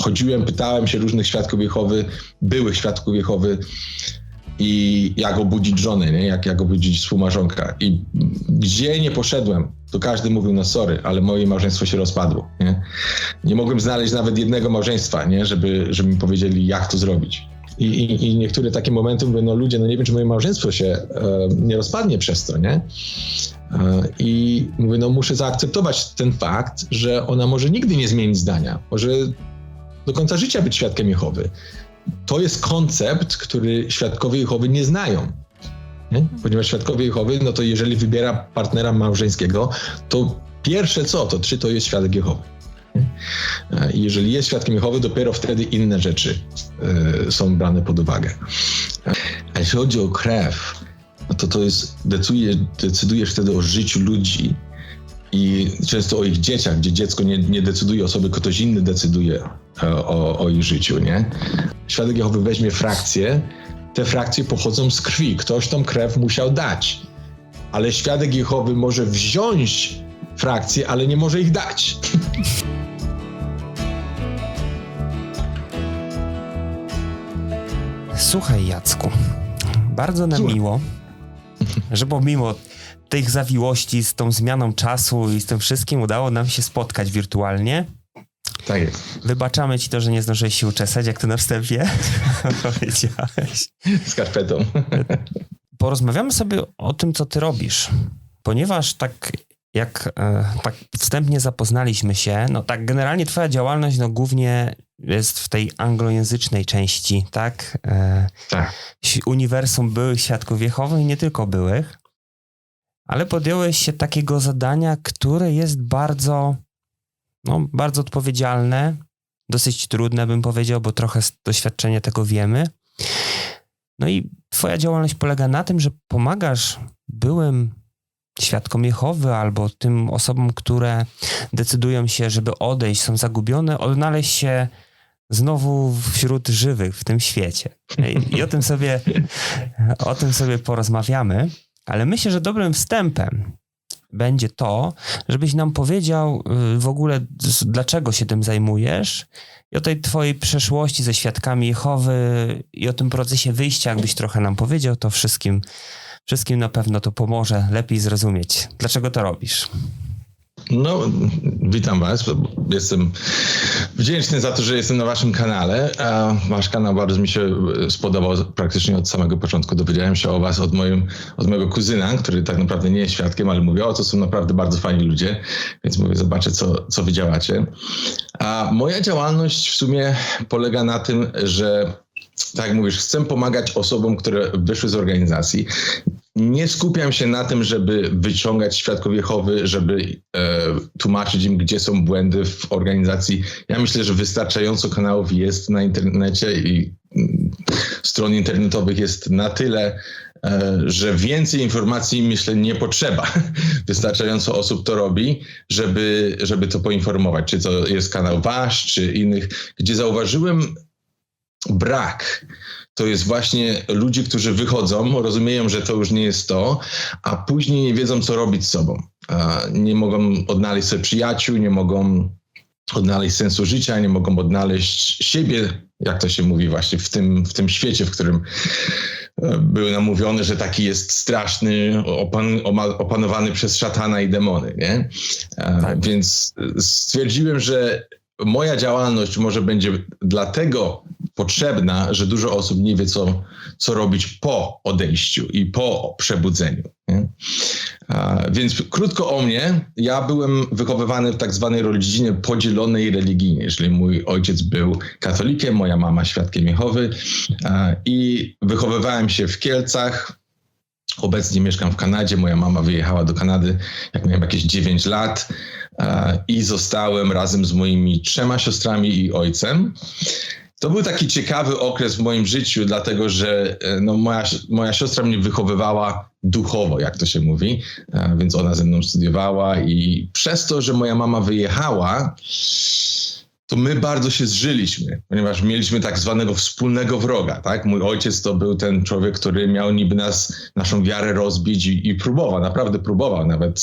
chodziłem, pytałem się różnych świadków Jehowy, byłych świadków Jehowy, i jak obudzić żonę, nie? Jak obudzić współmałżonka. I gdzie nie poszedłem, to każdy mówił, no sorry, ale moje małżeństwo się rozpadło. Nie mogłem znaleźć nawet jednego małżeństwa, nie? Żeby mi powiedzieli, jak to zrobić. I niektóre takie momenty mówię, no ludzie, no nie wiem, czy moje małżeństwo się nie rozpadnie przez to, nie? I mówię, no muszę zaakceptować ten fakt, że ona może nigdy nie zmienić zdania. Może do końca życia być świadkiem Jehowy. To jest koncept, który świadkowie Jehowy nie znają. Nie? Ponieważ świadkowie Jehowy, no to jeżeli wybiera partnera małżeńskiego, to pierwsze co, to czy to jest świadek Jehowy. I jeżeli jest świadkiem Jehowy, dopiero wtedy inne rzeczy są brane pod uwagę. A jeśli chodzi o krew, no to jest, decydujesz wtedy o życiu ludzi i często o ich dzieciach, gdzie dziecko nie decyduje o sobie, ktoś inny decyduje o ich życiu, nie? Świadek Jehowy weźmie frakcję, te frakcje pochodzą z krwi, ktoś tą krew musiał dać, ale świadek Jehowy może wziąć frakcje, ale nie może ich dać. Słuchaj, Jacku, bardzo nam miło, że pomimo tych zawiłości z tą zmianą czasu i z tym wszystkim udało nam się spotkać wirtualnie. Tak jest. Wybaczamy ci to, że nie zdążyłeś się uczesać, jak to na wstępie powiedziałeś. Skarpetą. Porozmawiamy sobie o tym, co ty robisz, ponieważ tak wstępnie zapoznaliśmy się, no tak generalnie twoja działalność no głównie jest w tej anglojęzycznej części, tak? Tak. Uniwersum byłych świadków Jehowy i nie tylko byłych, ale podjąłeś się takiego zadania, które jest bardzo odpowiedzialne, dosyć trudne bym powiedział, bo trochę z doświadczenia tego wiemy. No i twoja działalność polega na tym, że pomagasz byłym świadkom Jehowy albo tym osobom, które decydują się, żeby odejść, są zagubione, odnaleźć się znowu wśród żywych w tym świecie. I o tym sobie porozmawiamy, ale myślę, że dobrym wstępem będzie to, żebyś nam powiedział w ogóle, dlaczego się tym zajmujesz i o tej twojej przeszłości ze świadkami Jehowy i o tym procesie wyjścia, jakbyś trochę nam powiedział, to wszystkim na pewno to pomoże lepiej zrozumieć, dlaczego to robisz. No, witam was. Jestem wdzięczny za to, że jestem na waszym kanale. Wasz kanał bardzo mi się spodobał praktycznie od samego początku. Dowiedziałem się o was od mojego kuzyna, który tak naprawdę nie jest świadkiem, ale mówię, to są naprawdę bardzo fajni ludzie, więc mówię, zobaczę, co wy działacie. A moja działalność w sumie polega na tym, że tak jak mówisz, chcę pomagać osobom, które wyszły z organizacji. Nie skupiam się na tym, żeby wyciągać świadków Jehowy, żeby tłumaczyć im, gdzie są błędy w organizacji. Ja myślę, że wystarczająco kanałów jest na internecie i stron internetowych jest na tyle, że więcej informacji, myślę, nie potrzeba. Wystarczająco osób to robi, żeby to poinformować. Czy to jest kanał wasz, czy innych, gdzie zauważyłem brak. To jest właśnie ludzie, którzy wychodzą, rozumieją, że to już nie jest to, a później nie wiedzą, co robić z sobą. Nie mogą odnaleźć sobie przyjaciół, nie mogą odnaleźć sensu życia, nie mogą odnaleźć siebie, jak to się mówi właśnie w tym świecie, w którym były nam mówione, że taki jest straszny, opanowany przez szatana i demony, nie? Tak. Więc stwierdziłem, że moja działalność może będzie dlatego potrzebna, że dużo osób nie wie, co robić po odejściu i po przebudzeniu. Nie? Więc krótko o mnie. Ja byłem wychowywany w tak zwanej rodzinie podzielonej religijnie, czyli mój ojciec był katolikiem, moja mama świadkiem Jehowy i wychowywałem się w Kielcach. Obecnie mieszkam w Kanadzie. Moja mama wyjechała do Kanady, jak miałem jakieś 9 lat i zostałem razem z moimi 3 siostrami i ojcem. To był taki ciekawy okres w moim życiu, dlatego że moja siostra mnie wychowywała duchowo, jak to się mówi, więc ona ze mną studiowała i przez to, że moja mama wyjechała, to my bardzo się zżyliśmy, ponieważ mieliśmy tak zwanego wspólnego wroga, tak? Mój ojciec to był ten człowiek, który miał niby naszą wiarę rozbić i próbował, naprawdę próbował, nawet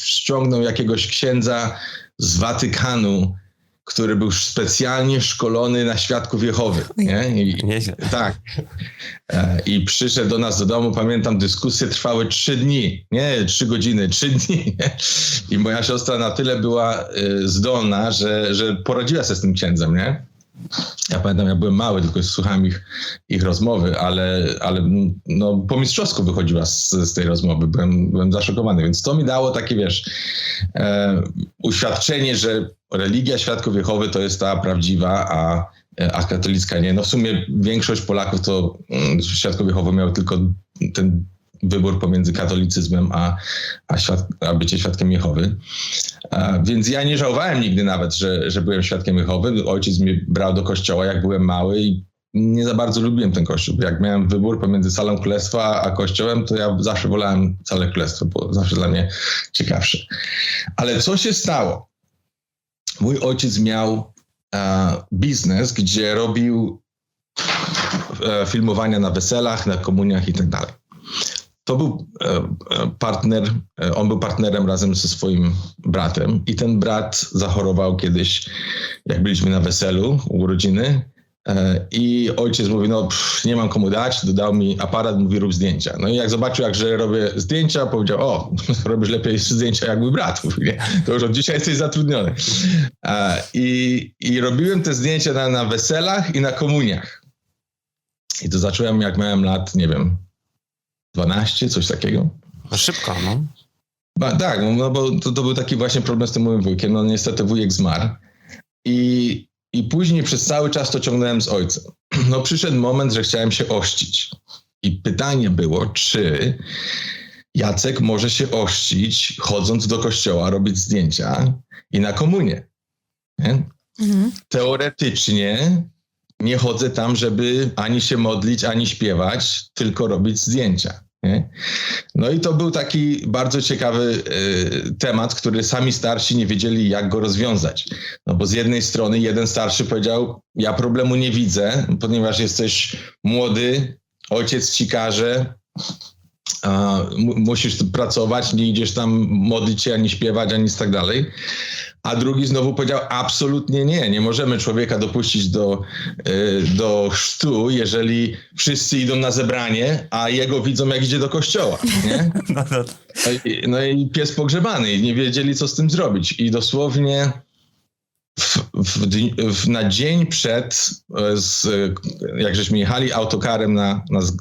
ściągnął jakiegoś księdza z Watykanu, który był specjalnie szkolony na świadków Jehowy. Nie? Nieźle. Tak. I przyszedł do nas do domu, pamiętam, dyskusje trwały 3 dni, nie 3 godziny, 3 dni. Nie? I moja siostra na tyle była zdolna, że poradziła sobie z tym księdzem, nie? Ja pamiętam, ja byłem mały, tylko słuchałem ich rozmowy, ale no, po mistrzowsku wychodziła z tej rozmowy. Byłem zaszokowany, więc to mi dało takie, wiesz, uświadczenie, że religia Świadków Jehowy to jest ta prawdziwa, a katolicka nie. No w sumie większość Polaków to Świadków Jehowy miały tylko ten wybór pomiędzy katolicyzmem a bycie Świadkiem Jehowy. Więc ja nie żałowałem nigdy nawet, że byłem Świadkiem Jehowy. Ojciec mnie brał do kościoła, jak byłem mały i nie za bardzo lubiłem ten kościół. Jak miałem wybór pomiędzy salą królestwa a kościołem, to ja zawsze wolałem salę królestwa, bo zawsze dla mnie ciekawsze. Ale co się stało? Mój ojciec miał biznes, gdzie robił filmowania na weselach, na komuniach i tak dalej. To był partner, on był partnerem razem ze swoim bratem i ten brat zachorował kiedyś, jak byliśmy na weselu u urodziny i ojciec mówi, no nie mam komu dać, dodał mi aparat, mówi rób zdjęcia. No i jak zobaczył, że robię zdjęcia, powiedział, o, robisz lepiej zdjęcia jak mój brat. Mówi, nie? To już od dzisiaj jesteś zatrudniony. I robiłem te zdjęcia na weselach i na komuniach. I to zacząłem, jak miałem lat, nie wiem, 12, coś takiego. No szybko, no. Tak, no bo to był taki właśnie problem z tym moim wujkiem. No niestety wujek zmarł. I później przez cały czas to ciągnąłem z ojcem. No przyszedł moment, że chciałem się ochrzcić. I pytanie było, czy Jacek może się ochrzcić, chodząc do kościoła, robić zdjęcia i na komunię. Nie? Mhm. Teoretycznie nie chodzę tam, żeby ani się modlić, ani śpiewać, tylko robić zdjęcia. Nie? No i to był taki bardzo ciekawy temat, który sami starsi nie wiedzieli, jak go rozwiązać. No bo z jednej strony jeden starszy powiedział, ja problemu nie widzę, ponieważ jesteś młody, ojciec ci każe, musisz tu pracować, nie idziesz tam modlić się, ani śpiewać, ani tak dalej. A drugi znowu powiedział, absolutnie nie możemy człowieka dopuścić do chrztu, jeżeli wszyscy idą na zebranie, a jego widzą, jak idzie do kościoła. Nie? No i pies pogrzebany i nie wiedzieli, co z tym zrobić. I dosłownie na dzień przed, jak żeśmy jechali autokarem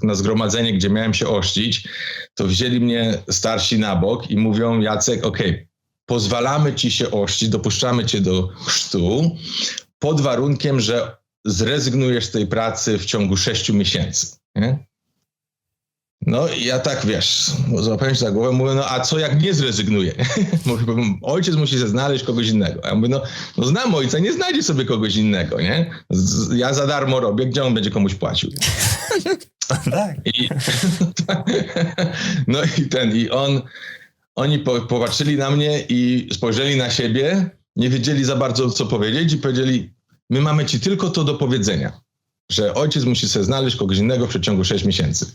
na zgromadzenie, gdzie miałem się ochrzcić, to wzięli mnie starsi na bok i mówią, Jacek, okej, pozwalamy ci się ochrzcić, dopuszczamy cię do chrztu pod warunkiem, że zrezygnujesz z tej pracy w ciągu 6 miesięcy. Nie? No i ja tak, wiesz, złapałem się za głowę, mówię, no a co jak nie zrezygnuję? Ojciec musi znaleźć kogoś innego. A ja mówię, no znam ojca, nie znajdzie sobie kogoś innego, nie? Ja za darmo robię, gdzie on będzie komuś płacił? Tak. Oni popatrzyli na mnie i spojrzeli na siebie, nie wiedzieli za bardzo, co powiedzieć i powiedzieli, my mamy ci tylko to do powiedzenia, że ojciec musi sobie znaleźć kogoś innego w przeciągu 6 miesięcy.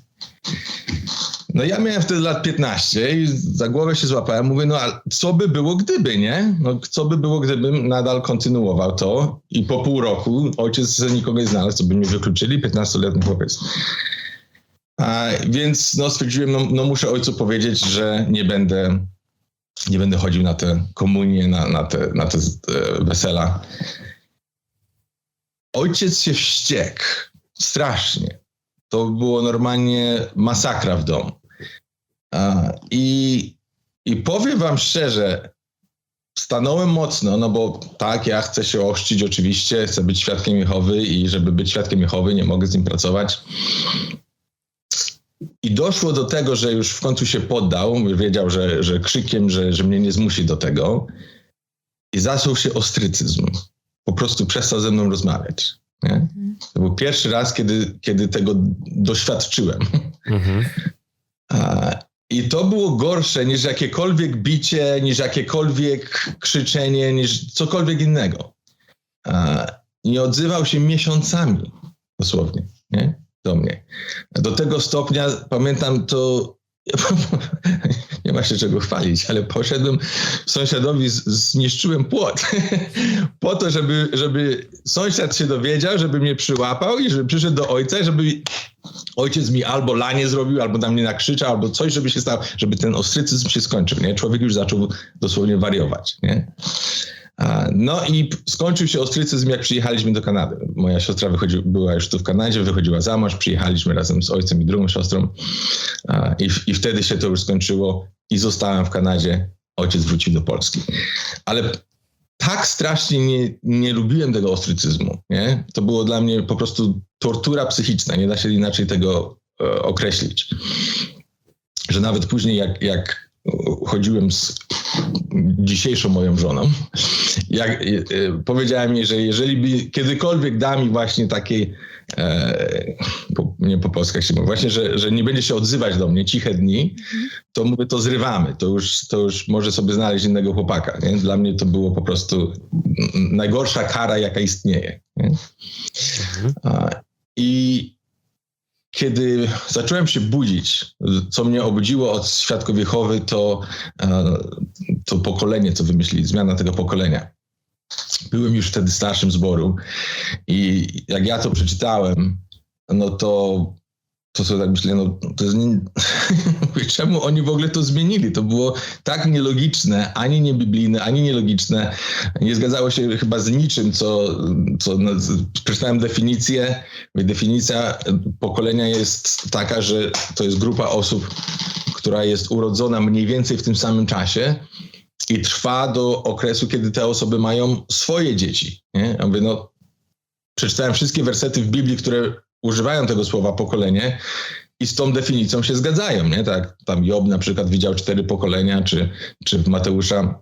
No ja miałem wtedy lat 15 i za głowę się złapałem, mówię, no a co by było gdyby, nie? No co by było gdybym nadal kontynuował to i po pół roku ojciec nikogo nie znalazł, co by mnie wykluczyli, 15-letni chłopiec. Więc stwierdziłem, no muszę ojcu powiedzieć, że nie będę chodził na te komunie, na te wesela. Ojciec się wściekł strasznie. To było normalnie masakra w domu. I powiem wam szczerze, stanąłem mocno, no bo tak, ja chcę się ochrzcić oczywiście, chcę być Świadkiem Jehowy i żeby być Świadkiem Jehowy, nie mogę z nim pracować. I doszło do tego, że już w końcu się poddał, wiedział, że krzykiem, że mnie nie zmusi do tego i zaczął się ostrycyzm. Po prostu przestał ze mną rozmawiać. Nie? To był pierwszy raz, kiedy tego doświadczyłem. Mhm. I to było gorsze niż jakiekolwiek bicie, niż jakiekolwiek krzyczenie, niż cokolwiek innego. Nie odzywał się miesiącami, dosłownie, nie? Do mnie. Do tego stopnia, pamiętam to, nie ma się czego chwalić, ale poszedłem sąsiadowi, zniszczyłem płot po to, żeby sąsiad się dowiedział, żeby mnie przyłapał i żeby przyszedł do ojca, i żeby ojciec mi albo lanie zrobił, albo na mnie nakrzyczał, albo coś, żeby się stało, żeby ten ostrycyzm się skończył, nie? Człowiek już zaczął dosłownie wariować, nie? No i skończył się ostrycyzm, jak przyjechaliśmy do Kanady. Moja siostra była już tu w Kanadzie, wychodziła za mąż, przyjechaliśmy razem z ojcem i drugą siostrą i wtedy się to już skończyło i zostałem w Kanadzie. Ojciec wrócił do Polski. Ale tak strasznie nie lubiłem tego ostrycyzmu, nie? To było dla mnie po prostu tortura psychiczna, nie da się inaczej tego określić. Że nawet później jak chodziłem z dzisiejszą moją żoną, powiedziała mi, że jeżeli kiedykolwiek da mi właśnie takiej, nie po polsku jak się mówi, właśnie, że nie będzie się odzywać do mnie ciche dni, to mówię, to zrywamy, to już może sobie znaleźć innego chłopaka. Nie? Dla mnie to było po prostu najgorsza kara, jaka istnieje. Nie? I kiedy zacząłem się budzić, co mnie obudziło od Świadków Jehowy, to pokolenie, co wymyślili, zmiana tego pokolenia. Byłem już wtedy starszym zboru i jak ja to przeczytałem, no to sobie tak myślę, no to jest czemu oni w ogóle to zmienili? To było tak nielogiczne, ani niebiblijne, ani nielogiczne. Nie zgadzało się chyba z niczym, co przeczytałem definicję. Definicja pokolenia jest taka, że to jest grupa osób, która jest urodzona mniej więcej w tym samym czasie i trwa do okresu, kiedy te osoby mają swoje dzieci. Nie? Ja mówię, przeczytałem wszystkie wersety w Biblii, które używają tego słowa pokolenie i z tą definicją się zgadzają, nie? Tak, tam Job na przykład widział 4 pokolenia, czy w Mateusza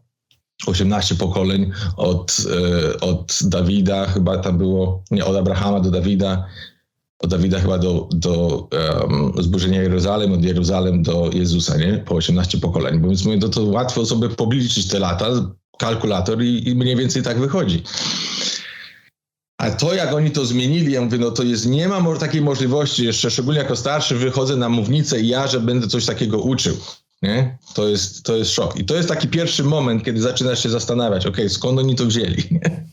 18 pokoleń od Dawida, chyba tam było, nie, od Abrahama do Dawida, od Dawida chyba do zburzenia Jeruzalem, od Jeruzalem do Jezusa, nie? Po 18 pokoleń. Bo więc mówię, to łatwo sobie pobliżyć te lata, kalkulator i mniej więcej tak wychodzi. A to, jak oni to zmienili, ja mówię, nie ma takiej możliwości, jeszcze szczególnie jako starszy wychodzę na mównicę i że będę coś takiego uczył, nie? To jest szok. I to jest taki pierwszy moment, kiedy zaczynasz się zastanawiać, skąd oni to wzięli, nie?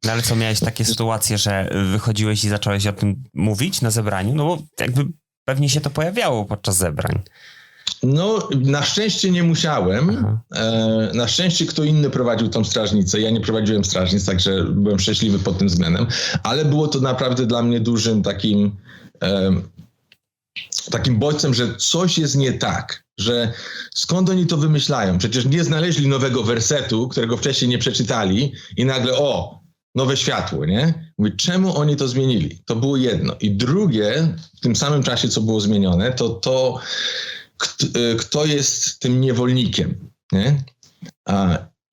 No ale co, miałeś takie sytuacje, że wychodziłeś i zacząłeś o tym mówić na zebraniu? No bo jakby pewnie się to pojawiało podczas zebrań. No, na szczęście nie musiałem. Na szczęście kto inny prowadził tą strażnicę. Ja nie prowadziłem strażnic, także byłem szczęśliwy pod tym względem. Ale było to naprawdę dla mnie dużym takim bodźcem, że coś jest nie tak. Że skąd oni to wymyślają? Przecież nie znaleźli nowego wersetu, którego wcześniej nie przeczytali i nagle nowe światło, nie? Mówię, czemu oni to zmienili? To było jedno. I drugie, w tym samym czasie, co było zmienione, to kto jest tym niewolnikiem, nie?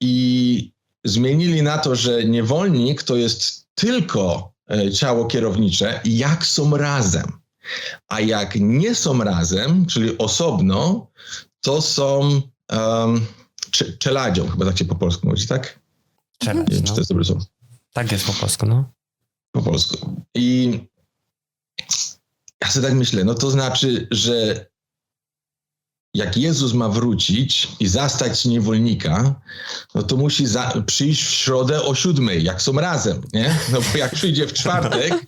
I zmienili na to, że niewolnik to jest tylko ciało kierownicze, jak są razem. A jak nie są razem, czyli osobno, to są czeladzią, chyba tak się po polsku mówi, tak? Czeladź, Nie wiem, czy to jest dobre słowo. Tak jest po polsku, no. Po polsku. I ja sobie tak myślę, to znaczy, że jak Jezus ma wrócić i zastać niewolnika, to musi przyjść w środę o 7:00, jak są razem, nie? Bo jak przyjdzie w czwartek,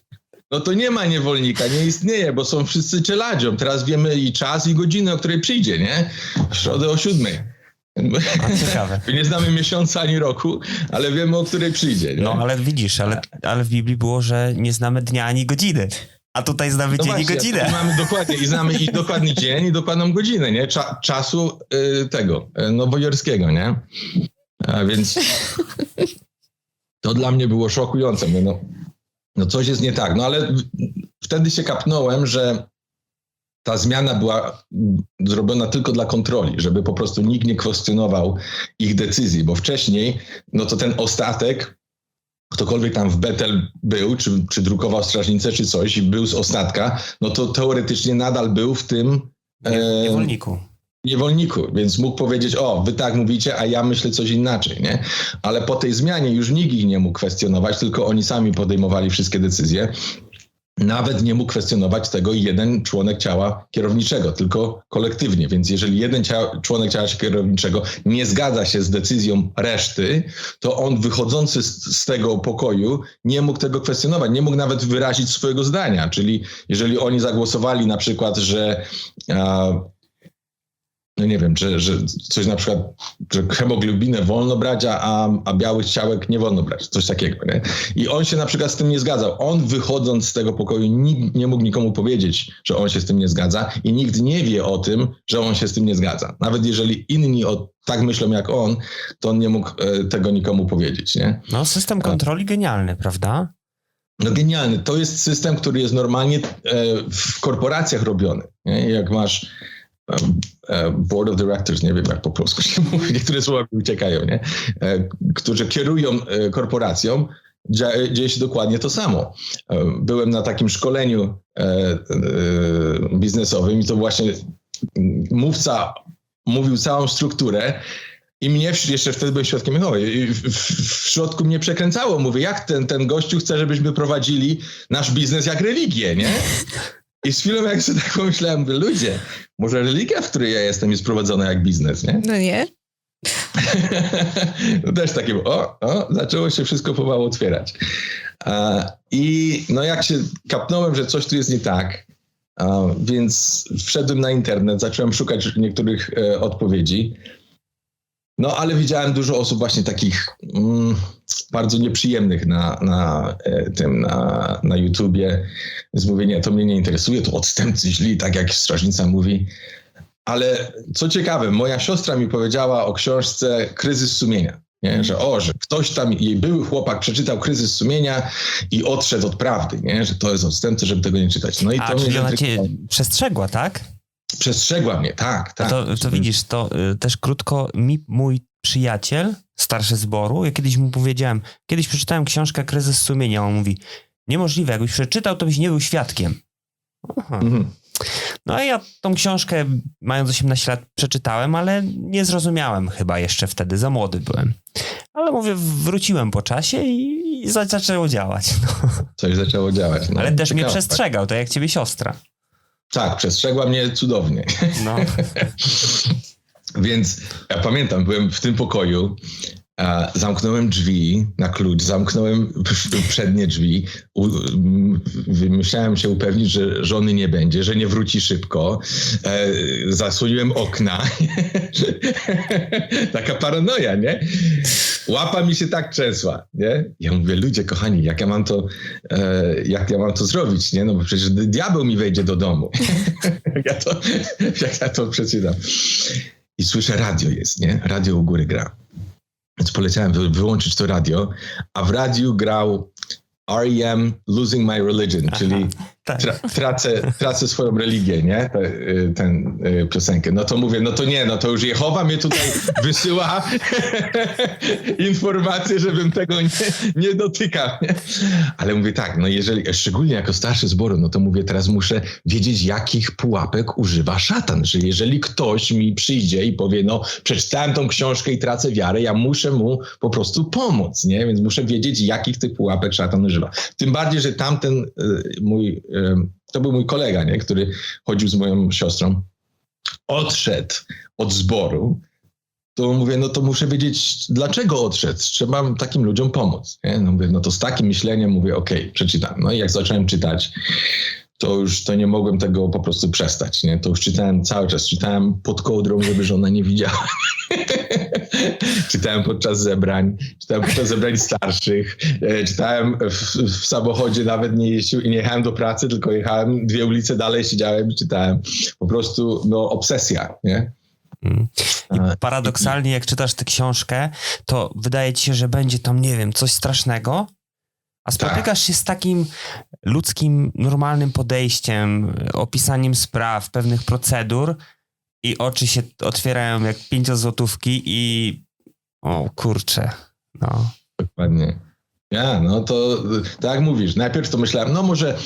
to nie ma niewolnika, nie istnieje, bo są wszyscy czeladzią. Teraz wiemy i czas, i godzinę, o której przyjdzie, nie? W środę o 7:00. Ciekawe. Nie znamy miesiąca ani roku, ale wiemy, o której przyjdzie. Nie? No, ale widzisz, ale w Biblii było, że nie znamy dnia ani godziny. A tutaj znamy dzień i godzinę. Mamy dokładnie, i znamy i dokładny dzień, i dokładną godzinę, nie? Czasu tego nowojorskiego, nie? A więc to dla mnie było szokujące. Coś jest nie tak. Ale wtedy się kapnąłem, że ta zmiana była zrobiona tylko dla kontroli, żeby po prostu nikt nie kwestionował ich decyzji, bo wcześniej, to ten ostatek, ktokolwiek tam w Betel był, czy drukował strażnicę, czy coś i był z ostatka, to teoretycznie nadal był w tym niewolniku, więc mógł powiedzieć, wy tak mówicie, a ja myślę coś inaczej, nie? Ale po tej zmianie już nikt ich nie mógł kwestionować, tylko oni sami podejmowali wszystkie decyzje. nawet nie mógł kwestionować tego jeden członek ciała kierowniczego, tylko kolektywnie. Więc jeżeli jeden członek ciała kierowniczego nie zgadza się z decyzją reszty, to on wychodzący z tego pokoju nie mógł tego kwestionować, nie mógł nawet wyrazić swojego zdania. Czyli jeżeli oni zagłosowali na przykład, że no nie wiem, że coś na przykład, że hemoglobinę wolno brać, a białych ciałek nie wolno brać, coś takiego, nie? I on się na przykład z tym nie zgadzał. On wychodząc z tego pokoju nie mógł nikomu powiedzieć, że on się z tym nie zgadza i nikt nie wie o tym, że on się z tym nie zgadza. Nawet jeżeli inni tak myślą jak on, to on nie mógł tego nikomu powiedzieć, nie? No, system kontroli genialny, prawda? No genialny. To jest system, który jest normalnie w korporacjach robiony, nie? Jak masz board of directors, nie wiem jak po polsku się mówi, niektóre słowa mi uciekają, nie? Którzy kierują korporacją, dzieje się dokładnie to samo. Byłem na takim szkoleniu biznesowym i to właśnie mówca mówił całą strukturę i mnie jeszcze wtedy byłem świadkiem, w środku mnie przekręcało. Mówię, jak ten gościu chce, żebyśmy prowadzili nasz biznes jak religię, nie? I z chwilą jak sobie tak pomyślałem, mówię, ludzie, może religia, w której ja jestem, jest prowadzona jak biznes, nie? No nie? No też takie, zaczęło się wszystko pomału otwierać. I no jak się kapnąłem, że coś tu jest nie tak, więc wszedłem na internet, zacząłem szukać niektórych odpowiedzi. No ale widziałem dużo osób właśnie takich bardzo nieprzyjemnych na YouTubie. Więc mówię, nie, to mnie nie interesuje, to odstępcy źli, tak jak strażnica mówi. Ale co ciekawe, moja siostra mi powiedziała o książce Kryzys sumienia. Nie? Że ktoś tam, jej były chłopak przeczytał Kryzys sumienia i odszedł od prawdy, nie? Że to jest odstępcy, żeby tego nie czytać. No i to czyli mnie ona cię przestrzegła, tak? Przestrzegła mnie, tak. To widzisz, to też krótko, mój przyjaciel, starszy zboru, ja kiedyś mu powiedziałem, kiedyś przeczytałem książkę Kryzys sumienia, on mówi, niemożliwe, jakbyś przeczytał, to byś nie był świadkiem. No a ja tą książkę, mając 18 lat, przeczytałem, ale nie zrozumiałem chyba jeszcze wtedy, za młody byłem. Ale mówię, wróciłem po czasie i zaczęło działać. No. Coś zaczęło działać. No. Ale też mnie przestrzegał, to jak ciebie siostra. Tak, przestrzegła mnie cudownie. No. Więc ja pamiętam, byłem w tym pokoju, zamknąłem drzwi na klucz, zamknąłem przednie drzwi, musiałem się upewnić, że żony nie będzie, że nie wróci szybko, zasłoniłem okna. Taka paranoja, nie? Łapa mi się tak trzęsła, nie? Ja mówię, ludzie kochani, jak ja mam to zrobić, nie? No bo przecież diabeł mi wejdzie do domu. jak ja to przeczytam. I słyszę, radio jest, nie? Radio u góry gra. Więc poleciałem wyłączyć to radio, a w radiu grał R.E.M. Losing My Religion, czyli tracę swoją religię, nie? Tę piosenkę. No to mówię, to już Jehowa mnie tutaj wysyła informację, żebym tego nie dotykał, nie? Ale mówię tak, no jeżeli, szczególnie jako starszy zboru, no to mówię, teraz muszę wiedzieć, jakich pułapek używa szatan, że jeżeli ktoś mi przyjdzie i powie, no przeczytałem tą książkę i tracę wiarę, ja muszę mu po prostu pomóc, nie? Więc muszę wiedzieć, jakich tych pułapek szatan używa. Tym bardziej, że tamten to był mój kolega, nie? Który chodził z moją siostrą, odszedł od zboru, to mówię, no to muszę wiedzieć, dlaczego odszedł. Trzeba takim ludziom pomóc. Nie? No mówię, no to z takim myśleniem mówię, okej, przeczytam. No i jak zacząłem czytać, to nie mogłem tego po prostu przestać. Nie? To już czytałem cały czas. Czytałem pod kołdrą, żeby żona nie widziała. Czytałem podczas zebrań starszych. Czytałem w samochodzie, nawet nie jechałem do pracy, tylko jechałem 2 ulice dalej, siedziałem i czytałem. Po prostu, obsesja, nie? I paradoksalnie, jak czytasz tę książkę, to wydaje ci się, że będzie tam, nie wiem, coś strasznego, a spotykasz się z takim ludzkim, normalnym podejściem, opisaniem spraw, pewnych procedur i oczy się otwierają jak 5-złotówki i o kurczę, no. Dokładnie. No to tak jak mówisz, najpierw to myślałem, no może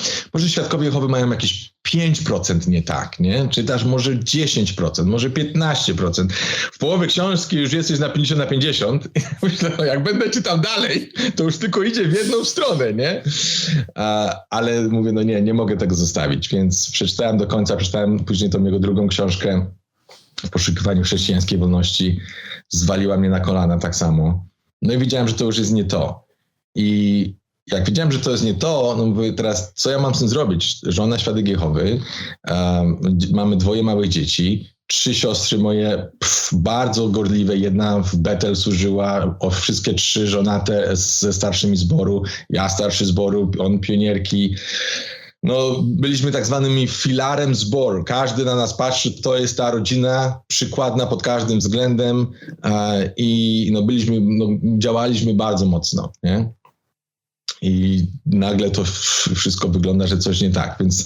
świadkowie Jehowy mają jakieś 5% nie tak, nie? Czytasz może 10%, może 15%. W połowie książki już jesteś na 50/50. Myślę, no jak będę czytał dalej, to już tylko idzie w jedną stronę, nie? Ale mówię, no nie mogę tego zostawić, więc przeczytałem do końca, przeczytałem później tą jego drugą książkę w poszukiwaniu chrześcijańskiej wolności. Zwaliła mnie na kolana tak samo. No i widziałem, że to już jest nie to. I jak widziałem, że to jest nie to, no mówię teraz, co ja mam z tym zrobić? Żona, świadek Jehowy, mamy 2 małych dzieci, 3 siostry moje bardzo gorliwe, jedna w Betel służyła, wszystkie 3 żonate ze starszymi zboru, ja starszy zboru, on pionierki. No, byliśmy tak zwanymi filarem zboru. Każdy na nas patrzy, to jest ta rodzina przykładna pod każdym względem i no działaliśmy bardzo mocno, nie? I nagle to wszystko wygląda, że coś nie tak, więc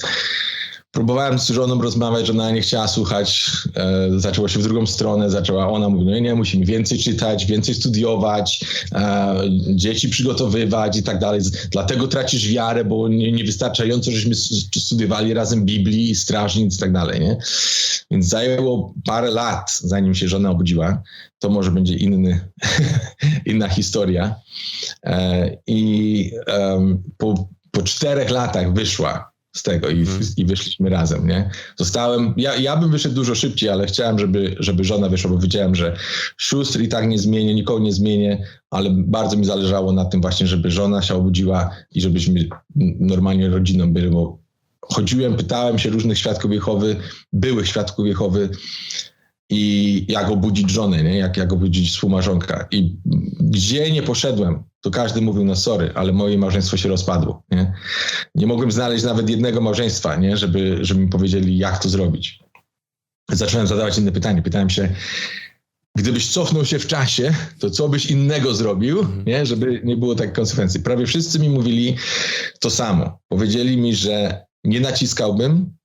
próbowałem z żoną rozmawiać, że ona nie chciała słuchać, zaczęło się w drugą stronę, ona mówi, no nie, musimy więcej czytać, więcej studiować, dzieci przygotowywać i tak dalej, dlatego tracisz wiarę, bo niewystarczająco, żeśmy studiowali razem Biblii, strażnic i tak dalej, nie? Więc zajęło parę lat, zanim się żona obudziła. To może będzie inna historia. I po 4 latach wyszła z tego i wyszliśmy razem, nie? Ja bym wyszedł dużo szybciej, ale chciałem, żeby żona wyszła, bo wiedziałem, że sióstr i tak nie zmienię, nikogo nie zmienię, ale bardzo mi zależało na tym właśnie, żeby żona się obudziła i żebyśmy normalnie rodziną byli, bo chodziłem, pytałem się różnych świadków Jehowy, byłych świadków Jehowy, i jak obudzić żonę, nie? Jak obudzić współmałżonka. I gdzie nie poszedłem, to każdy mówił, no sorry, ale moje małżeństwo się rozpadło. Nie mogłem znaleźć nawet jednego małżeństwa, nie? Żeby mi powiedzieli, jak to zrobić. Zacząłem zadawać inne pytanie. Pytałem się, gdybyś cofnął się w czasie, to co byś innego zrobił, nie? Żeby nie było takiej konsekwencji. Prawie wszyscy mi mówili to samo. Powiedzieli mi, że nie naciskałbym,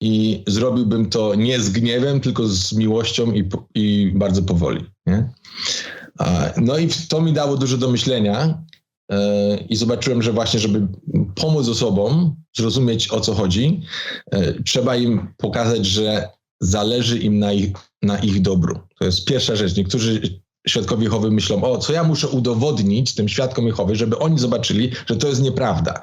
i zrobiłbym to nie z gniewem, tylko z miłością i bardzo powoli. Nie? No i to mi dało dużo do myślenia i zobaczyłem, że właśnie, żeby pomóc osobom zrozumieć, o co chodzi, trzeba im pokazać, że zależy im na ich dobru. To jest pierwsza rzecz. Niektórzy świadkowie Jehowy myślą, co ja muszę udowodnić tym świadkom Jehowy, żeby oni zobaczyli, że to jest nieprawda.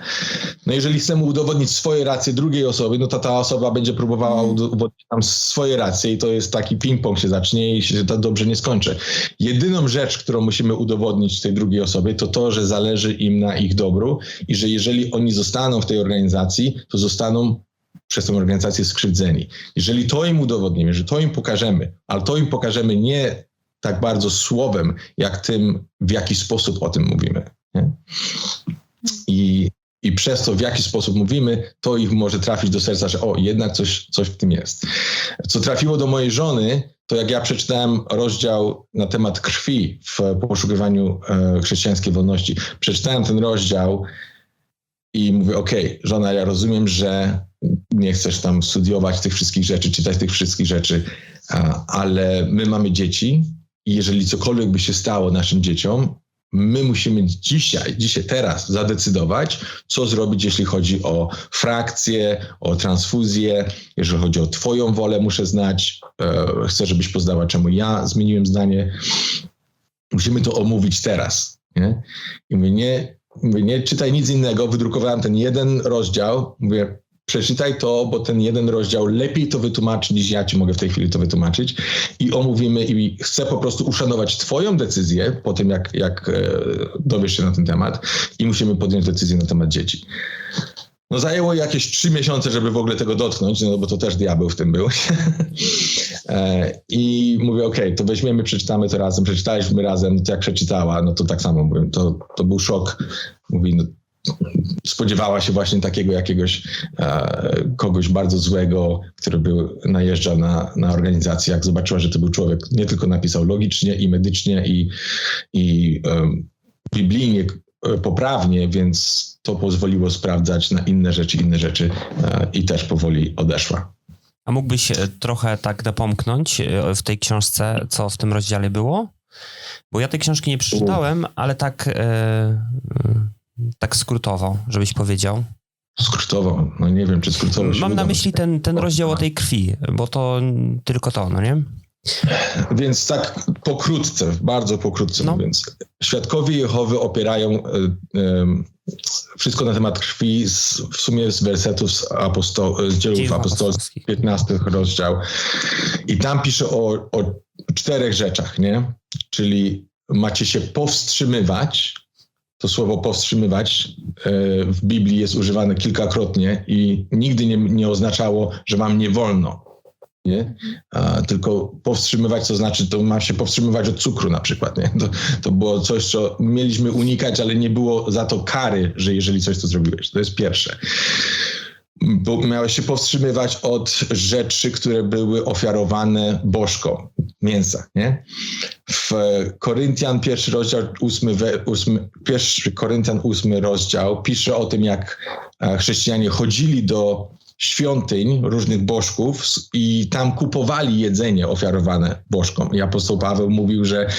No jeżeli chcemy udowodnić swoje racje drugiej osoby, no to ta osoba będzie próbowała udowodnić nam swoje racje i to jest taki ping-pong się zacznie i się to dobrze nie skończy. Jedyną rzecz, którą musimy udowodnić tej drugiej osobie, to to, że zależy im na ich dobru i że jeżeli oni zostaną w tej organizacji, to zostaną przez tę organizację skrzywdzeni. Jeżeli to im udowodnimy, że to im pokażemy, ale to im pokażemy nie tak bardzo słowem, jak tym, w jaki sposób o tym mówimy. Nie? I przez to, w jaki sposób mówimy, to ich może trafić do serca, że jednak coś w tym jest. Co trafiło do mojej żony, to jak ja przeczytałem rozdział na temat krwi w poszukiwaniu chrześcijańskiej wolności, przeczytałem ten rozdział i mówię, żona, ja rozumiem, że nie chcesz tam studiować tych wszystkich rzeczy, czytać tych wszystkich rzeczy, ale my mamy dzieci i jeżeli cokolwiek by się stało naszym dzieciom, my musimy dzisiaj, teraz zadecydować, co zrobić, jeśli chodzi o frakcję, o transfuzję, jeżeli chodzi o twoją wolę, muszę znać, chcę, żebyś poznała, czemu ja zmieniłem zdanie. Musimy to omówić teraz. Nie? I mówię, nie czytaj nic innego, wydrukowałem ten jeden rozdział, mówię, przeczytaj to, bo ten jeden rozdział lepiej to wytłumaczy, niż ja ci mogę w tej chwili to wytłumaczyć i omówimy i chcę po prostu uszanować twoją decyzję po tym, jak dowiesz się na ten temat i musimy podjąć decyzję na temat dzieci. No zajęło jakieś 3 miesiące, żeby w ogóle tego dotknąć, no bo to też diabeł w tym był. I mówię, to weźmiemy, przeczytamy to razem, przeczytaliśmy razem, no to jak przeczytała, no to tak samo mówię, to był szok. Mówi, spodziewała się właśnie takiego jakiegoś kogoś bardzo złego, który najeżdżał na organizację. Jak zobaczyła, że to był człowiek, nie tylko napisał logicznie i medycznie i biblijnie poprawnie, więc to pozwoliło sprawdzać na inne rzeczy i też powoli odeszła. A mógłbyś trochę tak napomknąć w tej książce, co w tym rozdziale było? Bo ja tej książki nie przeczytałem, ale tak skrótowo, żebyś powiedział. skrótowo, no nie wiem, czy skrótowo się Mam uda. na myśli ten rozdział o tej krwi, bo to tylko to, no nie? Więc tak pokrótce, bardzo pokrótce mówiąc. Świadkowie Jehowy opierają wszystko na temat krwi w sumie z wersetów z Dziejów Apostolskich, 15 rozdział. I tam pisze o 4 rzeczach, nie? Czyli macie się powstrzymywać. To słowo powstrzymywać w Biblii jest używane kilkakrotnie i nigdy nie oznaczało, że wam nie wolno. Nie? Tylko powstrzymywać, to znaczy, to ma się powstrzymywać od cukru na przykład. Nie? To było coś, co mieliśmy unikać, ale nie było za to kary, że jeżeli coś to zrobiłeś. To jest pierwsze. Bo miałeś się powstrzymywać od rzeczy, które były ofiarowane bożkom, mięsa. Nie? W Koryntian 1 rozdział 1 Koryntian 8 rozdział pisze o tym, jak chrześcijanie chodzili do świątyń różnych bożków i tam kupowali jedzenie ofiarowane bożkom. I apostoł Paweł mówił, że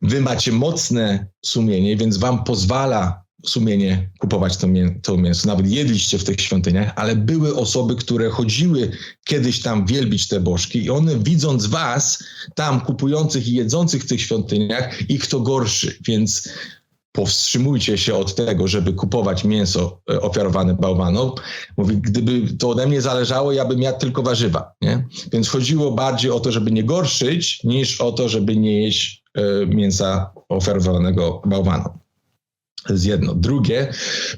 wy macie mocne sumienie, więc wam pozwala sumienie kupować to mięso. Nawet jedliście w tych świątyniach, ale były osoby, które chodziły kiedyś tam wielbić te bożki i one widząc was tam kupujących i jedzących w tych świątyniach, ich to gorszy, więc powstrzymujcie się od tego, żeby kupować mięso ofiarowane bałwanom. Mówi, gdyby to ode mnie zależało, ja bym jadł tylko warzywa. Nie? Więc chodziło bardziej o to, żeby nie gorszyć, niż o to, żeby nie jeść mięsa ofiarowanego bałwanom. To jest jedno. Drugie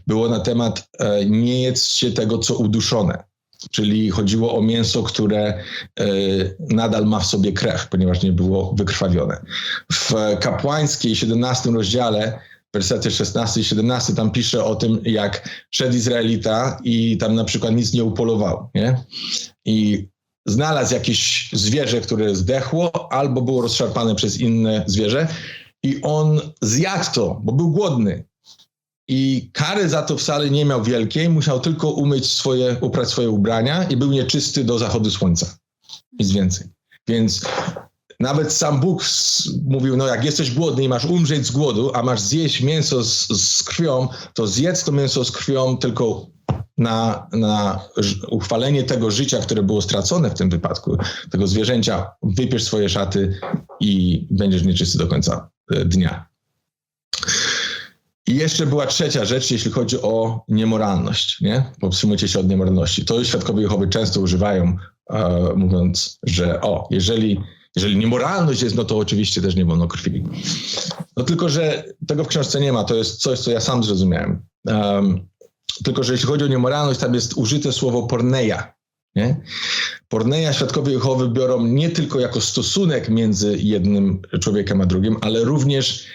było na temat nie jedzcie tego, co uduszone. Czyli chodziło o mięso, które nadal ma w sobie krew, ponieważ nie było wykrwawione. W kapłańskiej 17 rozdziale wersety 16 i 17 tam pisze o tym, jak szedł Izraelita i tam na przykład nic nie upolował, nie? I znalazł jakieś zwierzę, które zdechło albo było rozszarpane przez inne zwierzę i on zjadł to, bo był głodny. I kary za to wcale nie miał wielkiej, musiał tylko uprać swoje ubrania i był nieczysty do zachodu słońca. Nic więcej. Więc nawet sam Bóg mówił, no jak jesteś głodny i masz umrzeć z głodu, a masz zjeść mięso z krwią, to zjedz to mięso z krwią tylko na uchwalenie tego życia, które było stracone w tym wypadku, tego zwierzęcia, wypierz swoje szaty i będziesz nieczysty do końca dnia. I jeszcze była trzecia rzecz, jeśli chodzi o niemoralność. Nie? Powstrzymujcie się od niemoralności. To świadkowie Jehowy często używają, mówiąc, że jeżeli niemoralność jest, no to oczywiście też nie wolno krwi. No tylko, że tego w książce nie ma. To jest coś, co ja sam zrozumiałem. Tylko, że jeśli chodzi o niemoralność, tam jest użyte słowo porneia. Nie? Porneia świadkowie Jehowy biorą nie tylko jako stosunek między jednym człowiekiem a drugim, ale również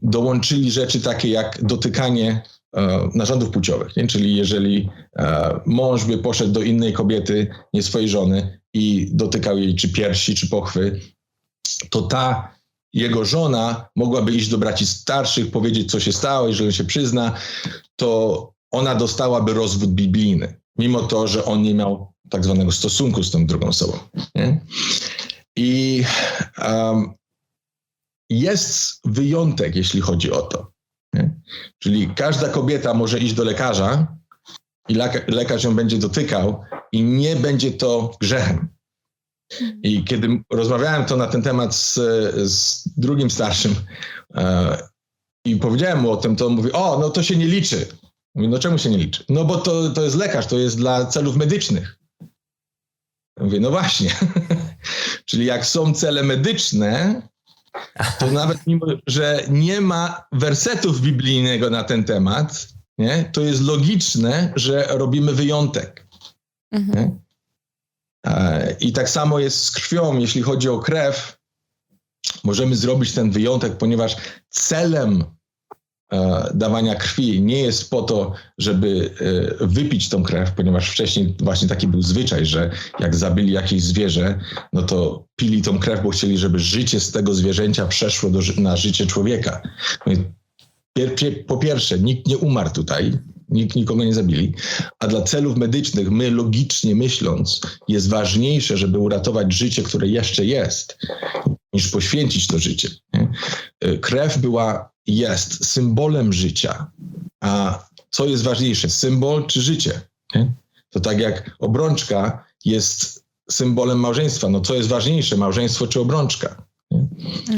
dołączyli rzeczy takie jak dotykanie narządów płciowych. Nie? Czyli jeżeli mąż by poszedł do innej kobiety, nie swojej żony i dotykał jej czy piersi, czy pochwy, to ta jego żona mogłaby iść do braci starszych, powiedzieć, co się stało, jeżeli się przyzna, to ona dostałaby rozwód biblijny, mimo to, że on nie miał tak zwanego stosunku z tą drugą osobą. Nie? I jest wyjątek, jeśli chodzi o to. Nie? Czyli każda kobieta może iść do lekarza i lekarz ją będzie dotykał i nie będzie to grzechem. I kiedy rozmawiałem to na ten temat z drugim starszym i powiedziałem mu o tym, to on mówi, no to się nie liczy. Mówi, no czemu się nie liczy? No bo to jest lekarz, to jest dla celów medycznych. Mówię, no właśnie. Czyli jak są cele medyczne, to nawet mimo, że nie ma wersetów biblijnego na ten temat, nie, to jest logiczne, że robimy wyjątek. Mhm. I tak samo jest z krwią. Jeśli chodzi o krew, możemy zrobić ten wyjątek, ponieważ celem dawania krwi nie jest po to, żeby wypić tą krew, ponieważ wcześniej właśnie taki był zwyczaj, że jak zabili jakieś zwierzę, no to pili tą krew, bo chcieli, żeby życie z tego zwierzęcia przeszło na życie człowieka. No i po pierwsze, nikt nie umarł tutaj, nikt nikogo nie zabili, a dla celów medycznych my logicznie myśląc jest ważniejsze, żeby uratować życie, które jeszcze jest, niż poświęcić to życie. Nie? Krew jest symbolem życia, a co jest ważniejsze, symbol czy życie? Nie? To tak jak obrączka jest symbolem małżeństwa. No co jest ważniejsze, małżeństwo czy obrączka? Nie?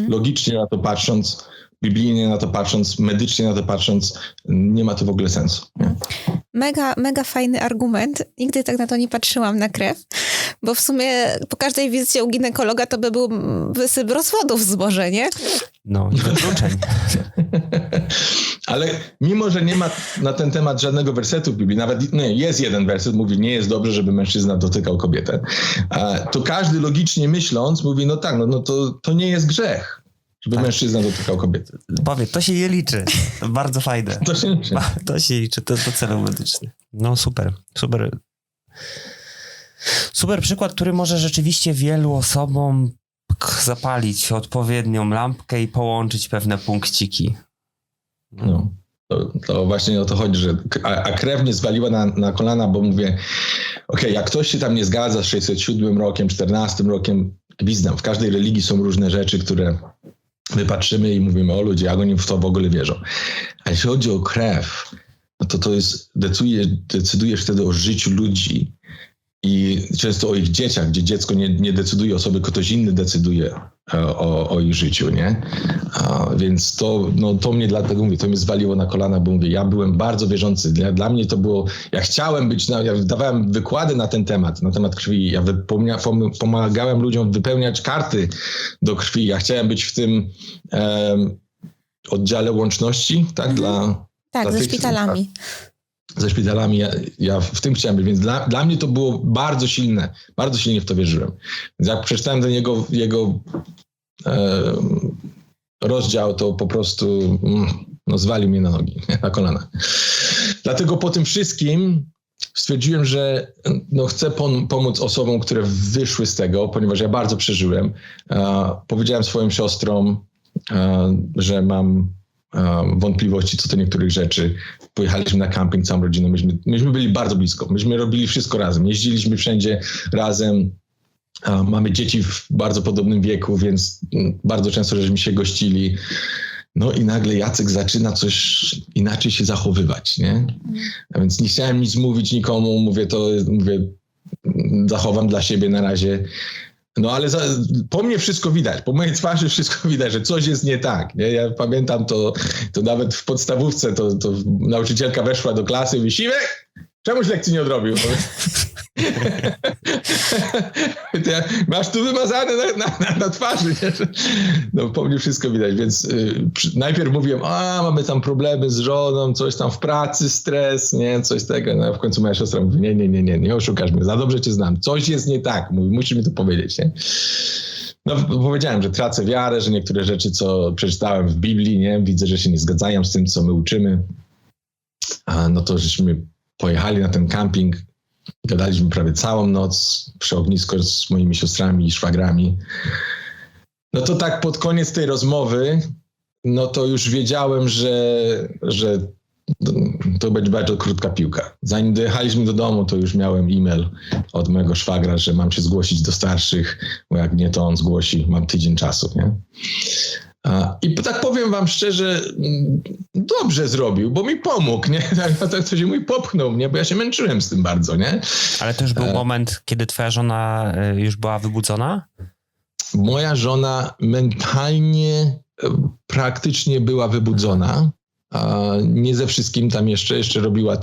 Logicznie na to patrząc, biblijnie na to patrząc, medycznie na to patrząc, nie ma to w ogóle sensu. Nie? Mega fajny argument. Nigdy tak na to nie patrzyłam na krew, bo w sumie po każdej wizycie u ginekologa to by był wysyp rozwodów w zborze, nie? No i wykluczeń. Ale mimo, że nie ma na ten temat żadnego wersetu w Biblii, nawet jest jeden werset, mówi, nie jest dobrze, żeby mężczyzna dotykał kobietę, to każdy logicznie myśląc mówi, no tak, no to nie jest grzech, żeby mężczyzna dotykał kobiety. Powiedz, to się je liczy. To bardzo fajne. To się liczy. To się liczy, to celów medycznych. No super. Super przykład, który może rzeczywiście wielu osobom zapalić odpowiednią lampkę i połączyć pewne punkciki. No, to właśnie o to chodzi, że a krew mnie zwaliła na kolana, bo mówię, okej, jak ktoś się tam nie zgadza z 607 rokiem, 14 rokiem, gwizdam, w każdej religii są różne rzeczy, które my patrzymy i mówimy, o ludzie, jak oni w to w ogóle wierzą. A jeśli chodzi o krew, no to jest, decydujesz wtedy o życiu ludzi i często o ich dzieciach, gdzie dziecko nie decyduje o sobie, ktoś inny decyduje o ich życiu, nie? Więc to mnie dlatego mówię, to mnie zwaliło na kolana, bo mówię, ja byłem bardzo wierzący. Dla mnie to było, ja chciałem być, ja dawałem wykłady na temat krwi, ja pomagałem ludziom wypełniać karty do krwi, ja chciałem być w tym oddziale łączności, tak? Tak, ze szpitalami. Ze szpitalami, ja w tym chciałem być, więc dla mnie to było bardzo silne, bardzo silnie w to wierzyłem. Więc jak przeczytałem ten jego rozdział, to po prostu zwalił mnie na nogi, na kolana. Dlatego po tym wszystkim stwierdziłem, że chcę pomóc osobom, które wyszły z tego, ponieważ ja bardzo przeżyłem. Powiedziałem swoim siostrom, że mam wątpliwości co do niektórych rzeczy. Pojechaliśmy na camping całą rodziną. Myśmy byli bardzo blisko. Myśmy robili wszystko razem. Jeździliśmy wszędzie razem. Mamy dzieci w bardzo podobnym wieku, więc bardzo często żeśmy się gościli. No i nagle Jacek zaczyna coś inaczej się zachowywać, nie? A więc nie chciałem nic mówić nikomu. Mówię, zachowam dla siebie na razie. No ale po mnie wszystko widać, po mojej twarzy wszystko widać, że coś jest nie tak. Nie? Ja pamiętam to nawet w podstawówce, to nauczycielka weszła do klasy i mówi, Siwek, czemuś lekcji nie odrobił? Masz tu wymazane na twarzy. Nie? No po mnie wszystko widać, więc najpierw mówiłem, mamy tam problemy z żoną, coś tam w pracy, stres, nie, coś tego. No w końcu moja siostra mówi, nie oszukasz mnie, za dobrze cię znam, coś jest nie tak, mówi, musisz mi to powiedzieć, nie? No powiedziałem, że tracę wiarę, że niektóre rzeczy, co przeczytałem w Biblii, nie, widzę, że się nie zgadzają z tym, co my uczymy. No to żeśmy pojechali na ten camping, gadaliśmy prawie całą noc przy ognisku z moimi siostrami i szwagrami. No to tak pod koniec tej rozmowy, no to już wiedziałem, że to będzie bardzo krótka piłka. Zanim dojechaliśmy do domu, to już miałem e-mail od mojego szwagra, że mam się zgłosić do starszych, bo jak nie, to on zgłosi, mam tydzień czasu, nie? I tak powiem wam szczerze, dobrze zrobił, bo mi pomógł, nie? Tak to się mój popchnął mnie, bo ja się męczyłem z tym bardzo, nie? Ale to już był moment, kiedy twoja żona już była wybudzona? Moja żona mentalnie praktycznie była wybudzona. Nie ze wszystkim tam jeszcze robiła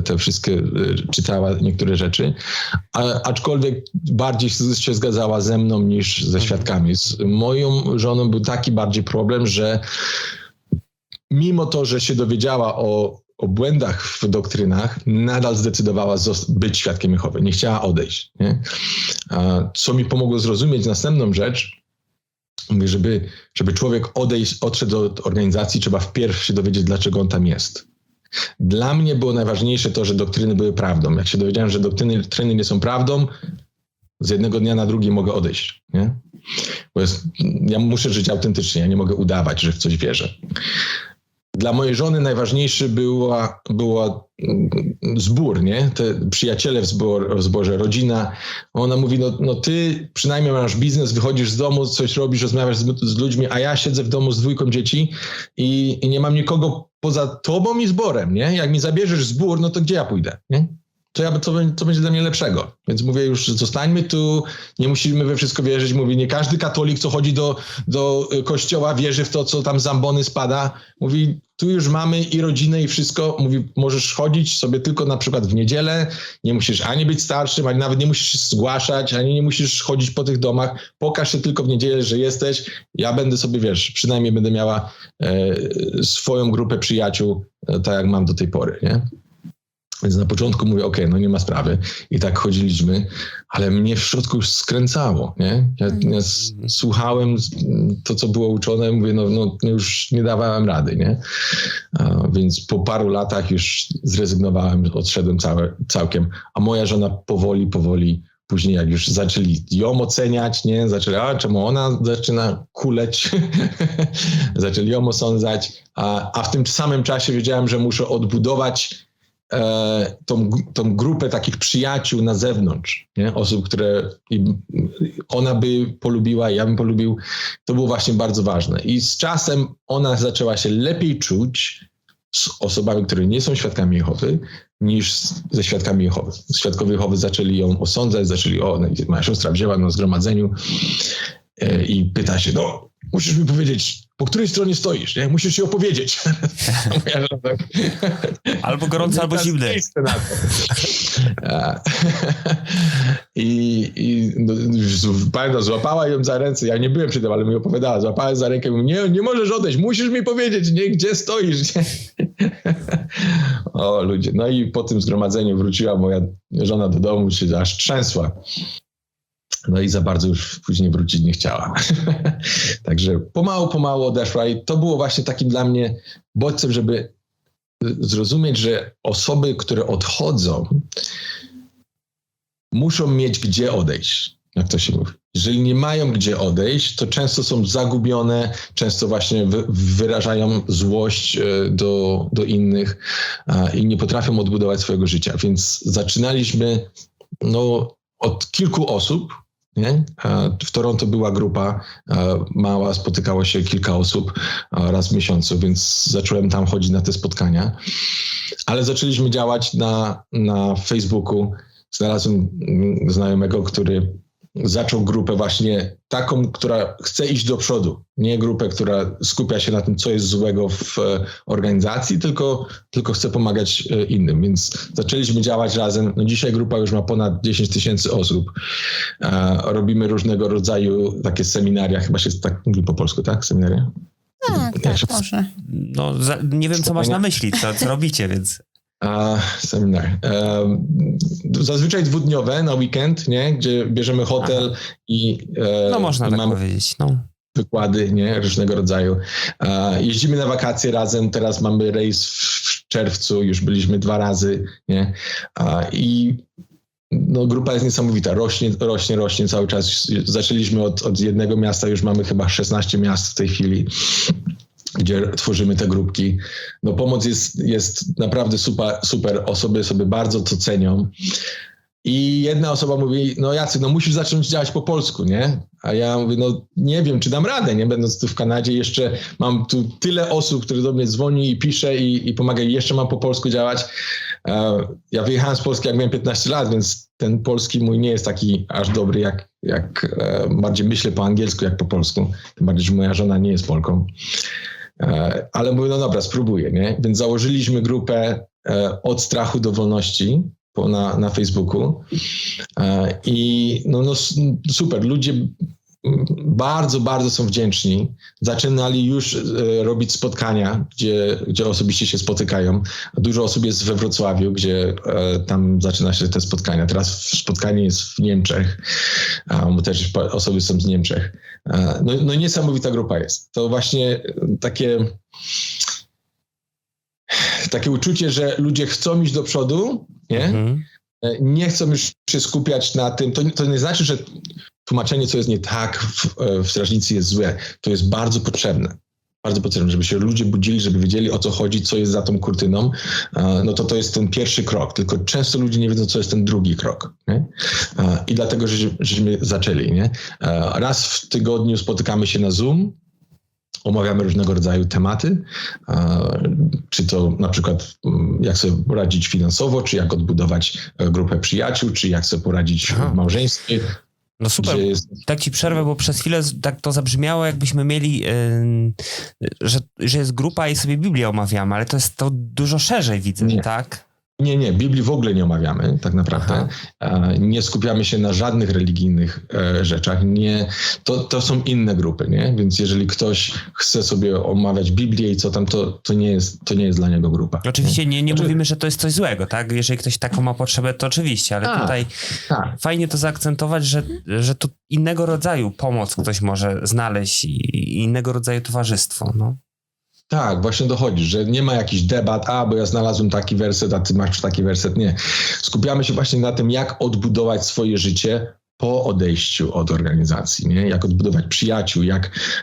te wszystkie, czytała niektóre rzeczy, aczkolwiek bardziej się zgadzała ze mną niż ze świadkami. Z moją żoną był taki bardziej problem, że mimo to, że się dowiedziała o błędach w doktrynach, nadal zdecydowała być świadkiem Jehowy. Nie chciała odejść. Nie? Co mi pomogło zrozumieć następną rzecz, mówię, żeby człowiek odszedł od organizacji, trzeba wpierw się dowiedzieć, dlaczego on tam jest. Dla mnie było najważniejsze to, że doktryny były prawdą. Jak się dowiedziałem, że doktryny nie są prawdą, z jednego dnia na drugi mogę odejść. Nie? Bo ja muszę żyć autentycznie, ja nie mogę udawać, że w coś wierzę. Dla mojej żony najważniejszy była zbór, nie? Te przyjaciele w zborze, rodzina. Ona mówi, no ty przynajmniej masz biznes, wychodzisz z domu, coś robisz, rozmawiasz z ludźmi, a ja siedzę w domu z 2 dzieci i nie mam nikogo, poza tobą i zborem, nie? Jak mi zabierzesz zbór, no to gdzie ja pójdę, nie? Co będzie dla mnie lepszego? Więc mówię już, zostańmy tu, nie musimy we wszystko wierzyć. Mówi, nie każdy katolik, co chodzi do kościoła, wierzy w to, co tam z ambony spada. Mówi, tu już mamy i rodzinę i wszystko. Mówi, możesz chodzić sobie tylko na przykład w niedzielę, nie musisz ani być starszym, ani nawet nie musisz się zgłaszać, ani nie musisz chodzić po tych domach. Pokaż się tylko w niedzielę, że jesteś. Ja będę sobie, wiesz, przynajmniej będę miała swoją grupę przyjaciół, tak jak mam do tej pory, nie? Więc na początku mówię, okej, no nie ma sprawy. I tak chodziliśmy, ale mnie w środku już skręcało, nie? Ja słuchałem to, co było uczone, mówię, no już nie dawałem rady, nie? Więc po paru latach już zrezygnowałem, odszedłem całkiem. A moja żona powoli, później jak już zaczęli ją oceniać, nie? Zaczęli, czemu ona zaczyna kuleć? Zaczęli ją osądzać. A w tym samym czasie wiedziałem, że muszę odbudować tą grupę takich przyjaciół na zewnątrz, nie? Osób, które ona by polubiła, ja bym polubił. To było właśnie bardzo ważne. I z czasem ona zaczęła się lepiej czuć z osobami, które nie są świadkami Jehowy, niż ze świadkami Jehowy. Świadkowie Jehowy zaczęli ją osądzać, moja siostra wzięła na zgromadzeniu i pyta się, musisz mi powiedzieć, po której stronie stoisz, nie? Musisz się opowiedzieć. Albo gorące, albo zimne. I pamiętam, złapała ją za ręce, ja nie byłem przy tym, ale mi opowiadała, złapała za rękę i mówi, nie możesz odejść, musisz mi powiedzieć, nie, gdzie stoisz. Nie? O ludzie, no i po tym zgromadzeniu wróciła moja żona do domu, się aż trzęsła. No i za bardzo już później wrócić nie chciała. Także pomału odeszła i to było właśnie takim dla mnie bodźcem, żeby zrozumieć, że osoby, które odchodzą, muszą mieć gdzie odejść, jak to się mówi. Jeżeli nie mają gdzie odejść, to często są zagubione, często właśnie wyrażają złość do innych i nie potrafią odbudować swojego życia. Więc zaczynaliśmy od kilku osób, nie? W Toronto była grupa mała, spotykało się kilka osób raz w miesiącu, więc zacząłem tam chodzić na te spotkania. Ale zaczęliśmy działać na Facebooku. Znalazłem znajomego, który zaczął grupę właśnie taką, która chce iść do przodu. Nie grupę, która skupia się na tym, co jest złego w organizacji, tylko chce pomagać innym. Więc zaczęliśmy działać razem. Dzisiaj grupa już ma ponad 10 000 osób. Robimy różnego rodzaju takie seminaria. Chyba się tak mówi po polsku, tak? Seminaria? Tak, można. Nie wiem, co masz na myśli, co robicie, więc... Seminar. Zazwyczaj dwudniowe na weekend, nie? Gdzie bierzemy hotel i można tak mamy powiedzieć. wykłady, nie? Różnego rodzaju. Jeździmy na wakacje razem. Teraz mamy rejs w czerwcu. Już byliśmy 2 razy, nie? I grupa jest niesamowita. Rośnie cały czas. Zaczęliśmy od jednego miasta. Już mamy chyba 16 miast w tej chwili, gdzie tworzymy te grupki. Pomoc jest naprawdę super. Osoby sobie bardzo to cenią. I jedna osoba mówi, Jacek, musisz zacząć działać po polsku, nie? A ja mówię, nie wiem, czy dam radę, nie? Będąc tu w Kanadzie, jeszcze mam tu tyle osób, które do mnie dzwoni i pisze i pomaga, i jeszcze mam po polsku działać. Ja wyjechałem z Polski, jak miałem 15 lat, więc ten polski mój nie jest taki aż dobry, jak bardziej myślę po angielsku, jak po polsku. Tym bardziej, że moja żona nie jest Polką. Ale mówię, dobra, spróbuję, nie? Więc założyliśmy grupę Od strachu do wolności na Facebooku i super, ludzie bardzo, bardzo są wdzięczni. Zaczynali już robić spotkania, gdzie osobiście się spotykają. Dużo osób jest we Wrocławiu, gdzie tam zaczyna się te spotkania. Teraz spotkanie jest w Niemczech, bo też osoby są z Niemczech. Niesamowita grupa jest. To właśnie takie uczucie, że ludzie chcą iść do przodu, nie? Mhm. Nie chcą już się skupiać na tym. To nie znaczy, że tłumaczenie, co jest nie tak w strażnicy jest złe. To jest bardzo potrzebne. Bardzo potrzebne, żeby się ludzie budzili, żeby wiedzieli, o co chodzi, co jest za tą kurtyną. To jest ten pierwszy krok. Tylko często ludzie nie wiedzą, co jest ten drugi krok. Nie? I dlatego, żeśmy zaczęli. Nie? Raz w tygodniu spotykamy się na Zoom. omawiamy różnego rodzaju tematy, czy to na przykład jak sobie poradzić finansowo, czy jak odbudować grupę przyjaciół, czy jak sobie poradzić w małżeństwie. No super, tak ci przerwę, bo przez chwilę tak to zabrzmiało, jakbyśmy mieli, że jest grupa i sobie Biblię omawiamy, ale to dużo szerzej widzę, tak? Nie, Biblii w ogóle nie omawiamy, tak naprawdę. Nie skupiamy się na żadnych religijnych rzeczach. To są inne grupy, nie? Więc jeżeli ktoś chce sobie omawiać Biblię i co tam, to nie jest dla niego grupa. Oczywiście nie mówimy, że to jest coś złego, tak? Jeżeli ktoś taką ma potrzebę, to oczywiście, ale tutaj fajnie to zaakcentować, że tu innego rodzaju pomoc ktoś może znaleźć i innego rodzaju towarzystwo, no. Tak, właśnie dochodzi, że nie ma jakichś debat, bo ja znalazłem taki werset, a ty masz taki werset. Nie. Skupiamy się właśnie na tym, jak odbudować swoje życie po odejściu od organizacji, nie? Jak odbudować przyjaciół,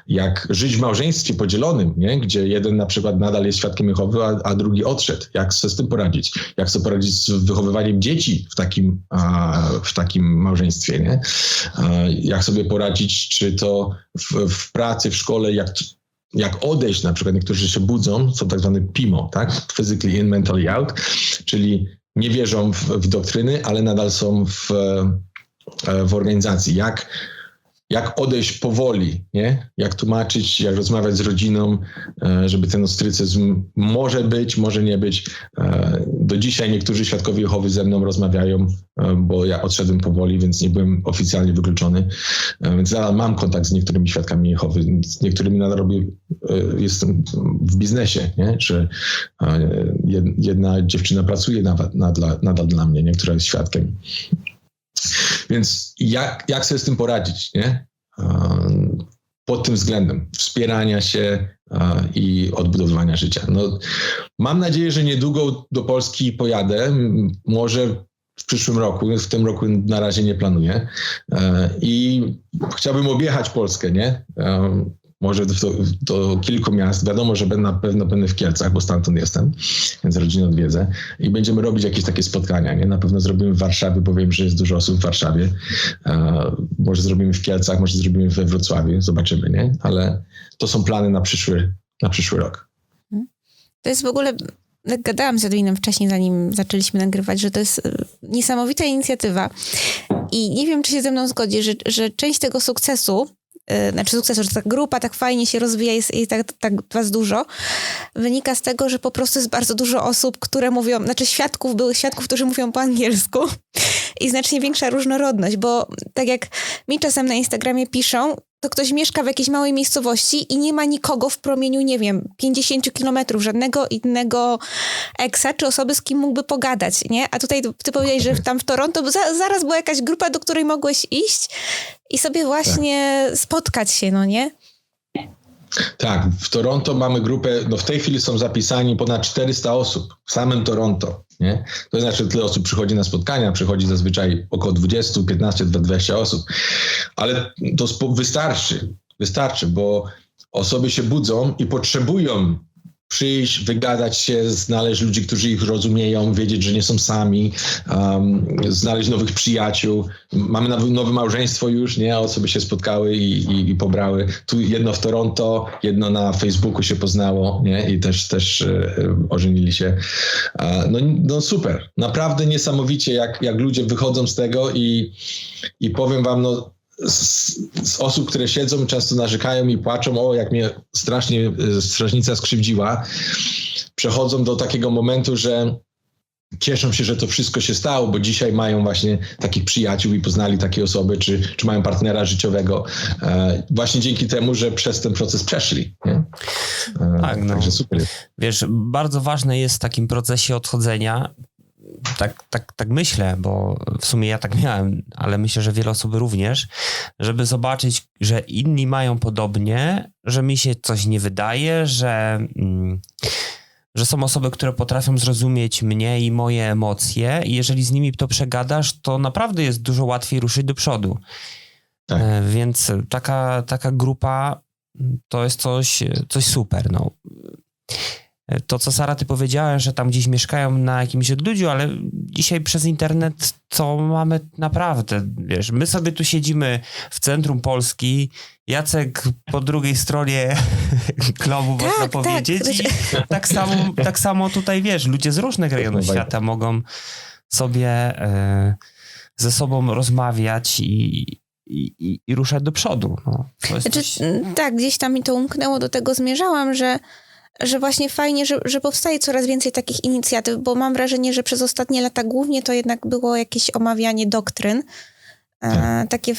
jak żyć w małżeństwie podzielonym, nie? Gdzie jeden na przykład nadal jest świadkiem Jehowy, a drugi odszedł. Jak sobie z tym poradzić? Jak sobie poradzić z wychowywaniem dzieci w takim małżeństwie, nie? Jak sobie poradzić, czy to w pracy, w szkole, jak odejść, na przykład niektórzy się budzą, są tak zwane PIMO, tak? Physically in, mentally out, czyli nie wierzą w doktryny, ale nadal są w organizacji. Jak odejść powoli, nie? Jak tłumaczyć, jak rozmawiać z rodziną, żeby ten ostrycyzm może być, może nie być. Do dzisiaj niektórzy świadkowie Jehowy ze mną rozmawiają, bo ja odszedłem powoli, więc nie byłem oficjalnie wykluczony. Więc nadal mam kontakt z niektórymi świadkami Jehowy, z niektórymi nadal jestem w biznesie, nie? Że jedna dziewczyna pracuje nadal dla mnie, nie? Która jest świadkiem. Więc jak sobie z tym poradzić, nie? Pod tym względem wspierania się i odbudowywania życia. No, mam nadzieję, że niedługo do Polski pojadę, może w przyszłym roku, w tym roku na razie nie planuję i chciałbym objechać Polskę, nie? Może do kilku miast. Wiadomo, że na pewno będę w Kielcach, bo stamtąd jestem, więc rodzinę odwiedzę i będziemy robić jakieś takie spotkania, nie? Na pewno zrobimy w Warszawie, bo wiem, że jest dużo osób w Warszawie. Może zrobimy w Kielcach, może zrobimy we Wrocławiu, zobaczymy, nie? Ale to są plany na przyszły rok. To jest w ogóle, gadałam z Edwinem wcześniej, zanim zaczęliśmy nagrywać, że to jest niesamowita inicjatywa i nie wiem, czy się ze mną zgodzi, że część tego sukcesu, że ta grupa tak fajnie się rozwija, jest tak was dużo, wynika z tego, że po prostu jest bardzo dużo osób, które mówią, byłych świadków, którzy mówią po angielsku i znacznie większa różnorodność, bo tak jak mi czasem na Instagramie piszą, to ktoś mieszka w jakiejś małej miejscowości i nie ma nikogo w promieniu, nie wiem, 50 kilometrów, żadnego innego eksa, czy osoby, z kim mógłby pogadać, nie? A tutaj ty powiedziałeś, że tam w Toronto zaraz była jakaś grupa, do której mogłeś iść i sobie właśnie spotkać się, no nie? Tak, w Toronto mamy grupę, w tej chwili są zapisani ponad 400 osób w samym Toronto, nie? To znaczy, że tyle osób przychodzi na spotkania, przychodzi zazwyczaj około 20, 15, 20 osób, ale to wystarczy, bo osoby się budzą i potrzebują przyjść, wygadać się, znaleźć ludzi, którzy ich rozumieją, wiedzieć, że nie są sami, znaleźć nowych przyjaciół. Mamy nowe małżeństwo już, nie? Osoby się spotkały i pobrały. Tu jedno w Toronto, jedno na Facebooku się poznało, nie? I też ożenili się. No super. Naprawdę niesamowicie, jak ludzie wychodzą z tego i powiem wam, z osób, które siedzą, często narzekają i płaczą, jak mnie strasznie strażnica skrzywdziła, przechodzą do takiego momentu, że cieszą się, że to wszystko się stało, bo dzisiaj mają właśnie takich przyjaciół i poznali takie osoby, czy mają partnera życiowego właśnie dzięki temu, że przez ten proces przeszli. Nie? Tak, także super. Wiesz, bardzo ważne jest w takim procesie odchodzenia, tak myślę, bo w sumie ja tak miałem, ale myślę, że wiele osób również, żeby zobaczyć, że inni mają podobnie, że mi się coś nie wydaje, że są osoby, które potrafią zrozumieć mnie i moje emocje i jeżeli z nimi to przegadasz, to naprawdę jest dużo łatwiej ruszyć do przodu. Tak. Więc taka grupa to jest coś super, no. To, co Sara, ty powiedziała, że tam gdzieś mieszkają na jakimś odludziu, ale dzisiaj przez internet to mamy naprawdę, wiesz, my sobie tu siedzimy w centrum Polski, Jacek po drugiej stronie globu, Tak, można tak. powiedzieć. I tak samo tutaj, wiesz, ludzie z różnych rejonów świata mogą sobie ze sobą rozmawiać i ruszać do przodu. No, to jest Tak, gdzieś tam mi to umknęło, do tego zmierzałam, że właśnie fajnie, że powstaje coraz więcej takich inicjatyw, bo mam wrażenie, że przez ostatnie lata głównie to jednak było jakieś omawianie doktryn, takie,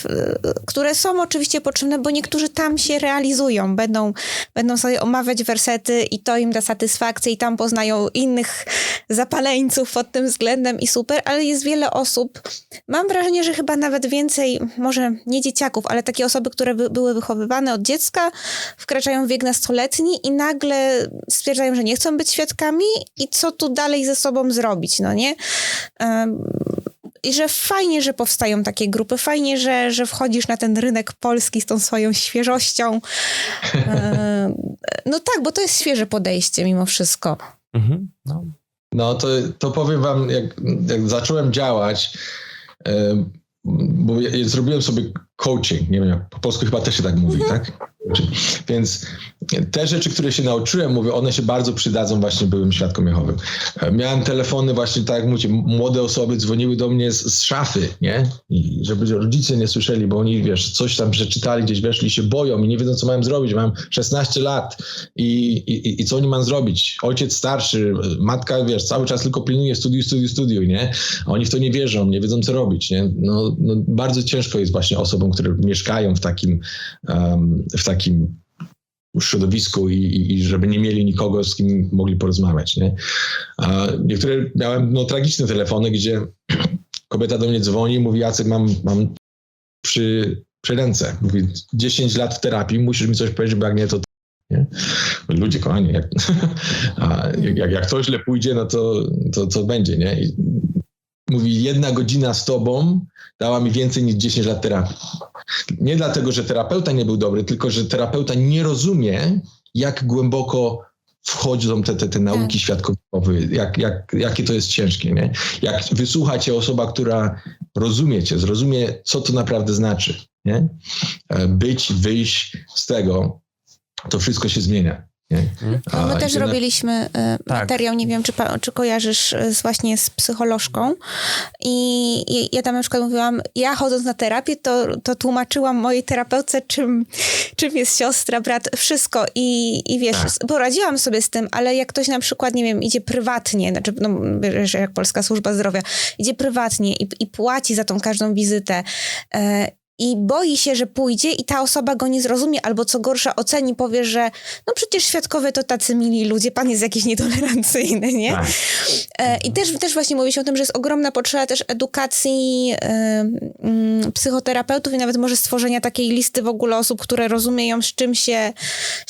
które są oczywiście potrzebne, bo niektórzy tam się realizują, będą sobie omawiać wersety i to im da satysfakcję i tam poznają innych zapaleńców pod tym względem i super, ale jest wiele osób, mam wrażenie, że chyba nawet więcej, może nie dzieciaków, ale takie osoby, które były wychowywane od dziecka, wkraczają w wiek nastoletni i nagle stwierdzają, że nie chcą być świadkami i co tu dalej ze sobą zrobić, no nie? I że fajnie, że powstają takie grupy, fajnie, że wchodzisz na ten rynek polski z tą swoją świeżością. No tak, bo to jest świeże podejście mimo wszystko. Mhm, No to powiem wam, jak zacząłem działać, bo ja zrobiłem sobie coaching, nie wiem, jak po polsku chyba też się tak mówi, tak? Więc te rzeczy, które się nauczyłem, mówię, one się bardzo przydadzą właśnie byłym świadkom Jehowym. Miałem telefony właśnie, tak jak mówicie, młode osoby dzwoniły do mnie z szafy, nie? I żeby rodzice nie słyszeli, bo oni, wiesz, coś tam przeczytali, gdzieś weszli, się boją i nie wiedzą, co mają zrobić. Mam 16 lat i co oni mają zrobić? Ojciec starszy, matka, wiesz, cały czas tylko pilnuje studiuj, nie? A oni w to nie wierzą, nie wiedzą, co robić, nie? No bardzo ciężko jest właśnie osobom, które mieszkają w takim środowisku i żeby nie mieli nikogo, z kim mogli porozmawiać, nie? A niektóre miałem tragiczne telefony, gdzie kobieta do mnie dzwoni i mówi: Jacek, mam przy ręce. Mówi: 10 lat w terapii, musisz mi coś powiedzieć, bo jak nie, to nie? Ludzie, kochani, jak to źle pójdzie, no to będzie, nie? I mówi: 1 godzina z tobą dała mi więcej niż 10 lat terapii. Nie dlatego, że terapeuta nie był dobry, tylko że terapeuta nie rozumie, jak głęboko wchodzą te nauki świadkowe, jakie to jest ciężkie, nie? Jak wysłucha cię osoba, która rozumie cię, zrozumie, co to naprawdę znaczy, nie? Wyjść z tego, to wszystko się zmienia. My też robiliśmy materiał, nie wiem, czy kojarzysz, właśnie z psycholożką i ja tam na przykład mówiłam, ja chodząc na terapię, to tłumaczyłam mojej terapeutce, czym jest siostra, brat, wszystko i wiesz, poradziłam sobie z tym, ale jak ktoś na przykład, nie wiem, idzie prywatnie, znaczy, no, jak Polska Służba Zdrowia, idzie prywatnie i płaci za tą każdą wizytę, i boi się, że pójdzie i ta osoba go nie zrozumie, albo co gorsza oceni, powie, że no przecież świadkowie to tacy mili ludzie, pan jest jakiś nietolerancyjny, nie? I też właśnie mówi się o tym, że jest ogromna potrzeba też edukacji psychoterapeutów i nawet może stworzenia takiej listy w ogóle osób, które rozumieją, z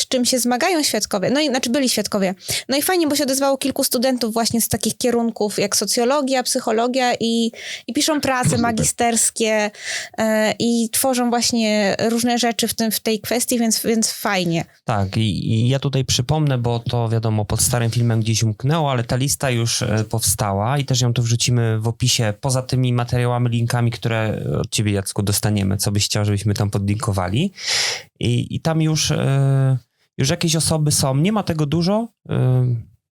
czym się zmagają świadkowie. No i znaczy byli świadkowie. No i fajnie, bo się odezwało kilku studentów właśnie z takich kierunków jak socjologia, psychologia i piszą prace magisterskie i tworzą właśnie różne rzeczy w tej kwestii, więc fajnie. Tak, i ja tutaj przypomnę, bo to wiadomo, pod starym filmem gdzieś umknęło, ale ta lista już powstała i też ją tu wrzucimy w opisie, poza tymi materiałami, linkami, które od ciebie, Jacku, dostaniemy, co byś chciał, żebyśmy tam podlinkowali. I tam już jakieś osoby są, nie ma tego dużo,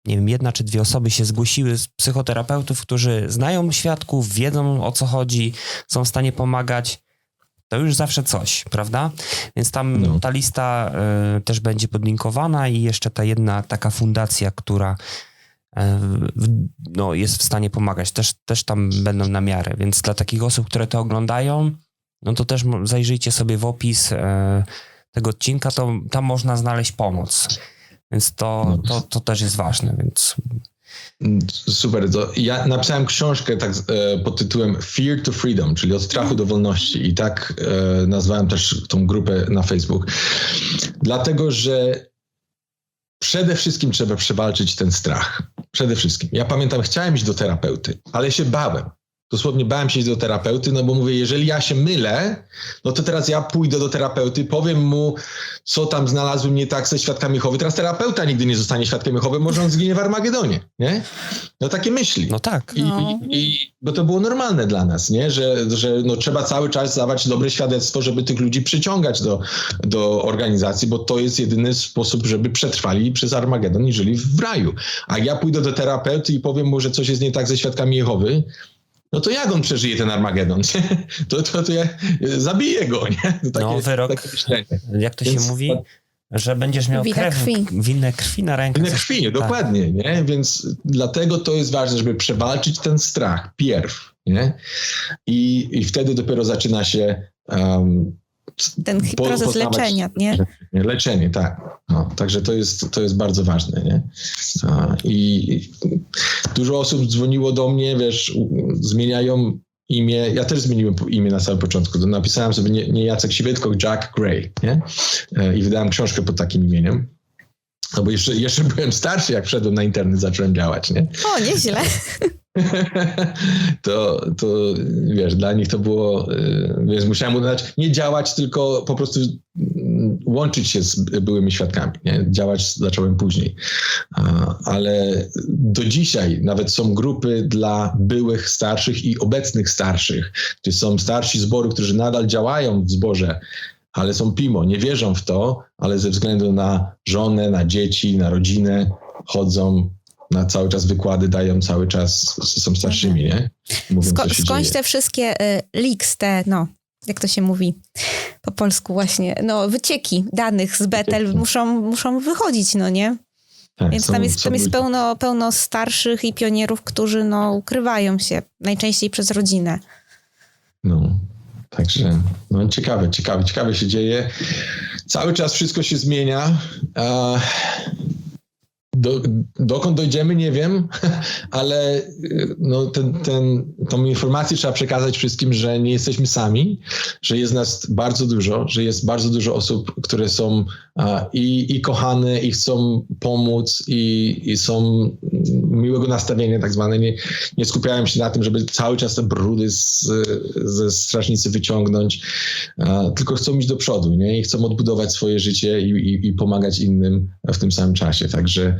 nie wiem, 1 czy 2 osoby się zgłosiły z psychoterapeutów, którzy znają świadków, wiedzą, o co chodzi, są w stanie pomagać. To już zawsze coś, prawda? Więc tam ta lista też będzie podlinkowana i jeszcze ta jedna taka fundacja, która jest w stanie pomagać. Też tam będą na miarę. Więc dla takich osób, które to oglądają, no to też zajrzyjcie sobie w opis tego odcinka, to tam można znaleźć pomoc. Więc to też jest ważne, więc... Super. Ja napisałem książkę tak pod tytułem Fear to Freedom, czyli od strachu do wolności i tak nazwałem też tą grupę na Facebook. Dlatego, że przede wszystkim trzeba przewalczyć ten strach. Przede wszystkim. Ja pamiętam, chciałem iść do terapeuty, ale się bałem. Dosłownie bałem się iść do terapeuty, no bo mówię, jeżeli ja się mylę, no to teraz ja pójdę do terapeuty, powiem mu, co tam znalazłem nie tak ze świadkami Jehowy. Teraz terapeuta nigdy nie zostanie świadkiem Jehowy, może on zginie w Armagedonie, nie? miał takie myśli. No tak. Bo to było normalne dla nas, nie? Że no, trzeba cały czas dawać dobre świadectwo, żeby tych ludzi przyciągać do organizacji, bo to jest jedyny sposób, żeby przetrwali przez Armagedon i żyli w raju. A jak ja pójdę do terapeuty i powiem mu, że coś jest nie tak ze świadkami Jehowy, no to jak on przeżyje ten Armagedon? To ja zabiję go, nie? To takie, wyrok, takie myślenie. jak to się mówi, że będziesz miał winę krwi na rękach. Winę krwi, dokładnie, nie? Więc dlatego to jest ważne, żeby przewalczyć ten strach pierw, nie? I wtedy dopiero zaczyna się ten proces leczenia, nie? Leczenie, tak. No, także to jest bardzo ważne, nie? I dużo osób dzwoniło do mnie, wiesz, zmieniają imię. Ja też zmieniłem imię na samym początku. Napisałem sobie nie Jacek Siwy, tylko Jack Gray, nie? I wydałem książkę pod takim imieniem. No bo jeszcze byłem starszy, jak wszedłem na internet, zacząłem działać, nie? O, nieźle. To wiesz, dla nich to było, więc musiałem udać, nie działać, tylko po prostu łączyć się z byłymi świadkami, nie? Działać zacząłem później. Ale do dzisiaj nawet są grupy dla byłych starszych i obecnych starszych, gdzie są starsi zboru, którzy nadal działają w zborze, ale są PIMO, nie wierzą w to, ale ze względu na żonę, na dzieci, na rodzinę chodzą na cały czas wykłady, dają cały czas, są starszymi, nie? Mówią, skądś te wszystkie leaks, jak to się mówi po polsku właśnie, wycieki danych z Bethel muszą wychodzić, no nie? Tak, więc tam jest pełno starszych i pionierów, którzy ukrywają się, najczęściej przez rodzinę. Także ciekawe się dzieje. Cały czas wszystko się zmienia. Dokąd dojdziemy, nie wiem, ale tą informację trzeba przekazać wszystkim, że nie jesteśmy sami, że jest nas bardzo dużo, że jest bardzo dużo osób, które są i kochane, i chcą pomóc, i są miłego nastawienia tak zwane. Nie skupiają się na tym, żeby cały czas te brudy ze strażnicy wyciągnąć, tylko chcą iść do przodu, nie? I chcą odbudować swoje życie i pomagać innym w tym samym czasie. Także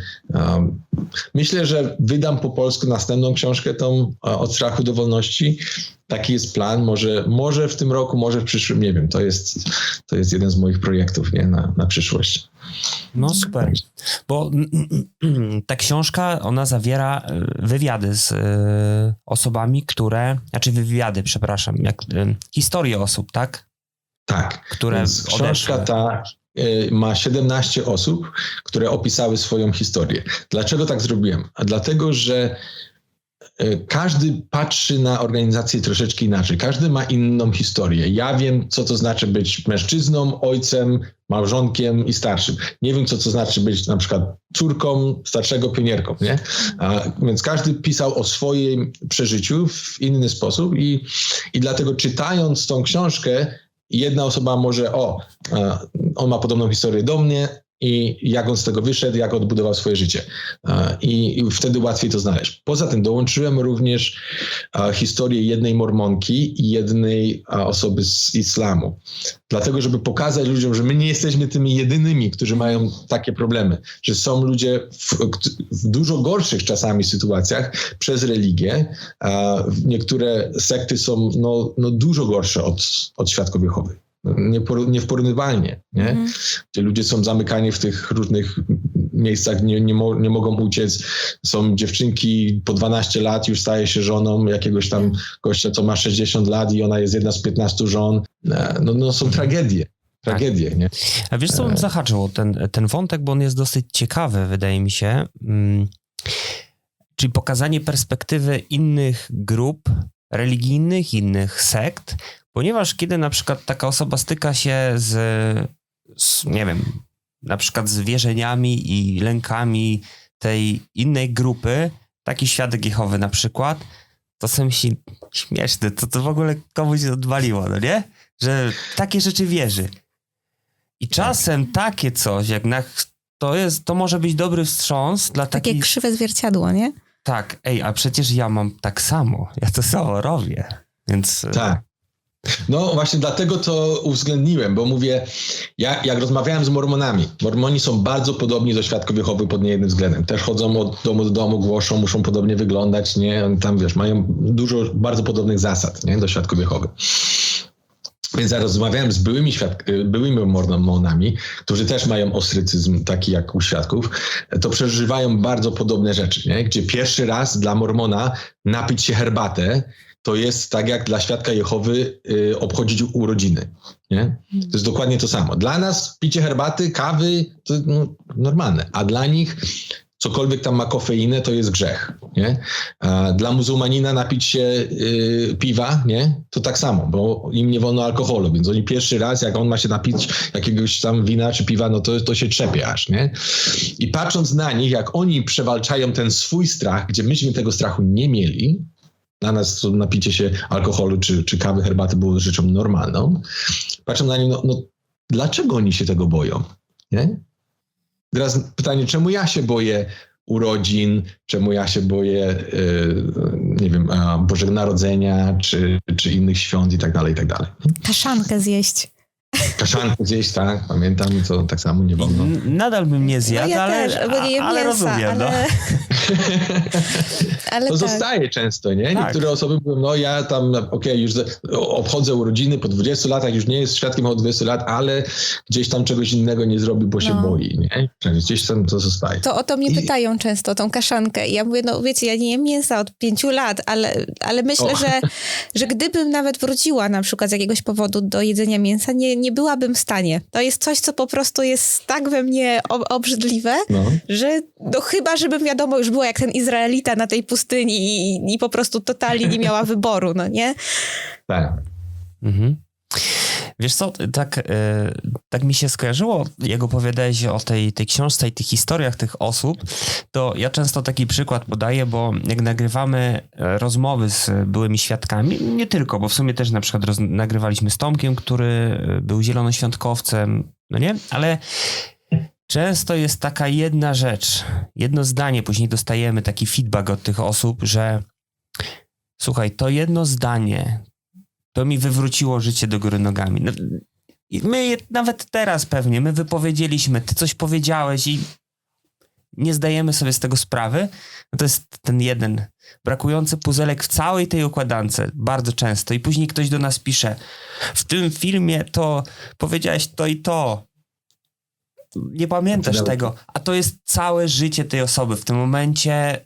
myślę, że wydam po polsku następną książkę, tą Od strachu do wolności. Taki jest plan. Może w tym roku, może w przyszłym, nie wiem. To jest jeden z moich projektów, nie? Na przyszłość. No super, bo ta książka, ona zawiera wywiady z osobami, historie osób, tak? Tak. Które książka ta ma 17 osób, które opisały swoją historię. Dlaczego tak zrobiłem? Dlatego, że każdy patrzy na organizację troszeczkę inaczej. Każdy ma inną historię. Ja wiem, co to znaczy być mężczyzną, ojcem, małżonkiem i starszym. Nie wiem, co to znaczy być na przykład córką starszego pionierką, nie? Więc każdy pisał o swoim przeżyciu w inny sposób i dlatego czytając tą książkę, jedna osoba może, on ma podobną historię do mnie i jak on z tego wyszedł, jak odbudował swoje życie. I wtedy łatwiej to znaleźć. Poza tym dołączyłem również historię jednej mormonki i jednej osoby z islamu. Dlatego, żeby pokazać ludziom, że my nie jesteśmy tymi jedynymi, którzy mają takie problemy. Że są ludzie w dużo gorszych czasami sytuacjach przez religię. Niektóre sekty są dużo gorsze od świadków Jehowy. Nieporównywalnie, nie? Gdzie ludzie są zamykani w tych różnych miejscach, nie mogą uciec. Są dziewczynki po 12 lat, już staje się żoną jakiegoś tam gościa, co ma 60 lat i ona jest jedna z 15 żon. Są tragedie. Nie? A wiesz, co bym zahaczył o ten wątek, bo on jest dosyć ciekawy, wydaje mi się. Czyli pokazanie perspektywy innych grup religijnych, innych sekt, ponieważ kiedy na przykład taka osoba styka się z nie wiem, na przykład z wierzeniami i lękami tej innej grupy, taki świadek Jehowy na przykład, to sobie myśli, śmieszne, to w ogóle komuś odwaliło, no nie? Że takie rzeczy wierzy. I czasem takie coś, to może być dobry wstrząs dla takiej... Takie krzywe zwierciadło, nie? Tak, a przecież ja mam tak samo, ja to samo robię, więc... Tak. No właśnie dlatego to uwzględniłem, bo mówię, jak rozmawiałem z mormonami, mormoni są bardzo podobni do świadków Jehowy pod niejednym względem. Też chodzą od domu do domu, głoszą, muszą podobnie wyglądać, nie? Oni tam, mają dużo bardzo podobnych zasad, nie? Do świadków Jehowy. Więc ja rozmawiałem z byłymi mormonami, którzy też mają ostrycyzm taki jak u świadków, to przeżywają bardzo podobne rzeczy, nie? Gdzie pierwszy raz dla mormona napić się herbatę to jest tak jak dla świadka Jehowy obchodzić urodziny. Nie? To jest dokładnie to samo. Dla nas picie herbaty, kawy to normalne, a dla nich cokolwiek tam ma kofeinę, to jest grzech. Nie? A dla muzułmanina napić się piwa, nie? To tak samo, bo im nie wolno alkoholu, więc oni pierwszy raz, jak on ma się napić jakiegoś tam wina czy piwa, no to się trzepie aż. Nie? I patrząc na nich, jak oni przewalczają ten swój strach, gdzie myśmy tego strachu nie mieli, dla nas to napicie się alkoholu czy kawy, herbaty było rzeczą normalną. Patrzę na nich, no dlaczego oni się tego boją? Nie? Teraz pytanie, czemu ja się boję urodzin, czemu ja się boję, nie wiem, Bożego Narodzenia, czy innych świąt i tak dalej, i tak dalej. Kaszankę zjeść. Kaszankę zjeść, tak, pamiętam, to tak samo nie wolno. Nadal bym nie zjadł, no ja ale, też, bo nie jem ale mięsa, rozumiem. ale... ale to tak. zostaje często, nie? Tak. Niektóre osoby mówią, no ja tam, już obchodzę urodziny po 20 latach, już nie jest świadkiem od 20 lat, ale gdzieś tam czegoś innego nie zrobił, bo się boi, nie? Gdzieś tam to zostaje. To o to mnie pytają często, o tą kaszankę. I ja mówię, no wiecie, ja nie jem mięsa od 5 lat, ale myślę, że gdybym nawet wróciła na przykład z jakiegoś powodu do jedzenia mięsa, nie byłabym w stanie. To jest coś, co po prostu jest tak we mnie obrzydliwe, że no chyba, żebym wiadomo już była jak ten Izraelita na tej pustyni i po prostu totalnie nie miała wyboru, no nie? Tak. Mhm. Wiesz co, tak mi się skojarzyło, jak opowiadałeś o tej książce i tych historiach tych osób, to ja często taki przykład podaję, bo jak nagrywamy rozmowy z byłymi świadkami, nie tylko, bo w sumie też na przykład nagrywaliśmy z Tomkiem, który był zielonoświątkowcem, no nie? Ale często jest taka jedna rzecz, jedno zdanie, później dostajemy taki feedback od tych osób, że słuchaj, to jedno zdanie, to mi wywróciło życie do góry nogami. No, my nawet teraz pewnie, my wypowiedzieliśmy, ty coś powiedziałeś i nie zdajemy sobie z tego sprawy. No to jest ten jeden brakujący puzelek w całej tej układance, bardzo często. I później ktoś do nas pisze, w tym filmie to powiedziałeś to i to. Nie pamiętasz tego. A to jest całe życie tej osoby w tym momencie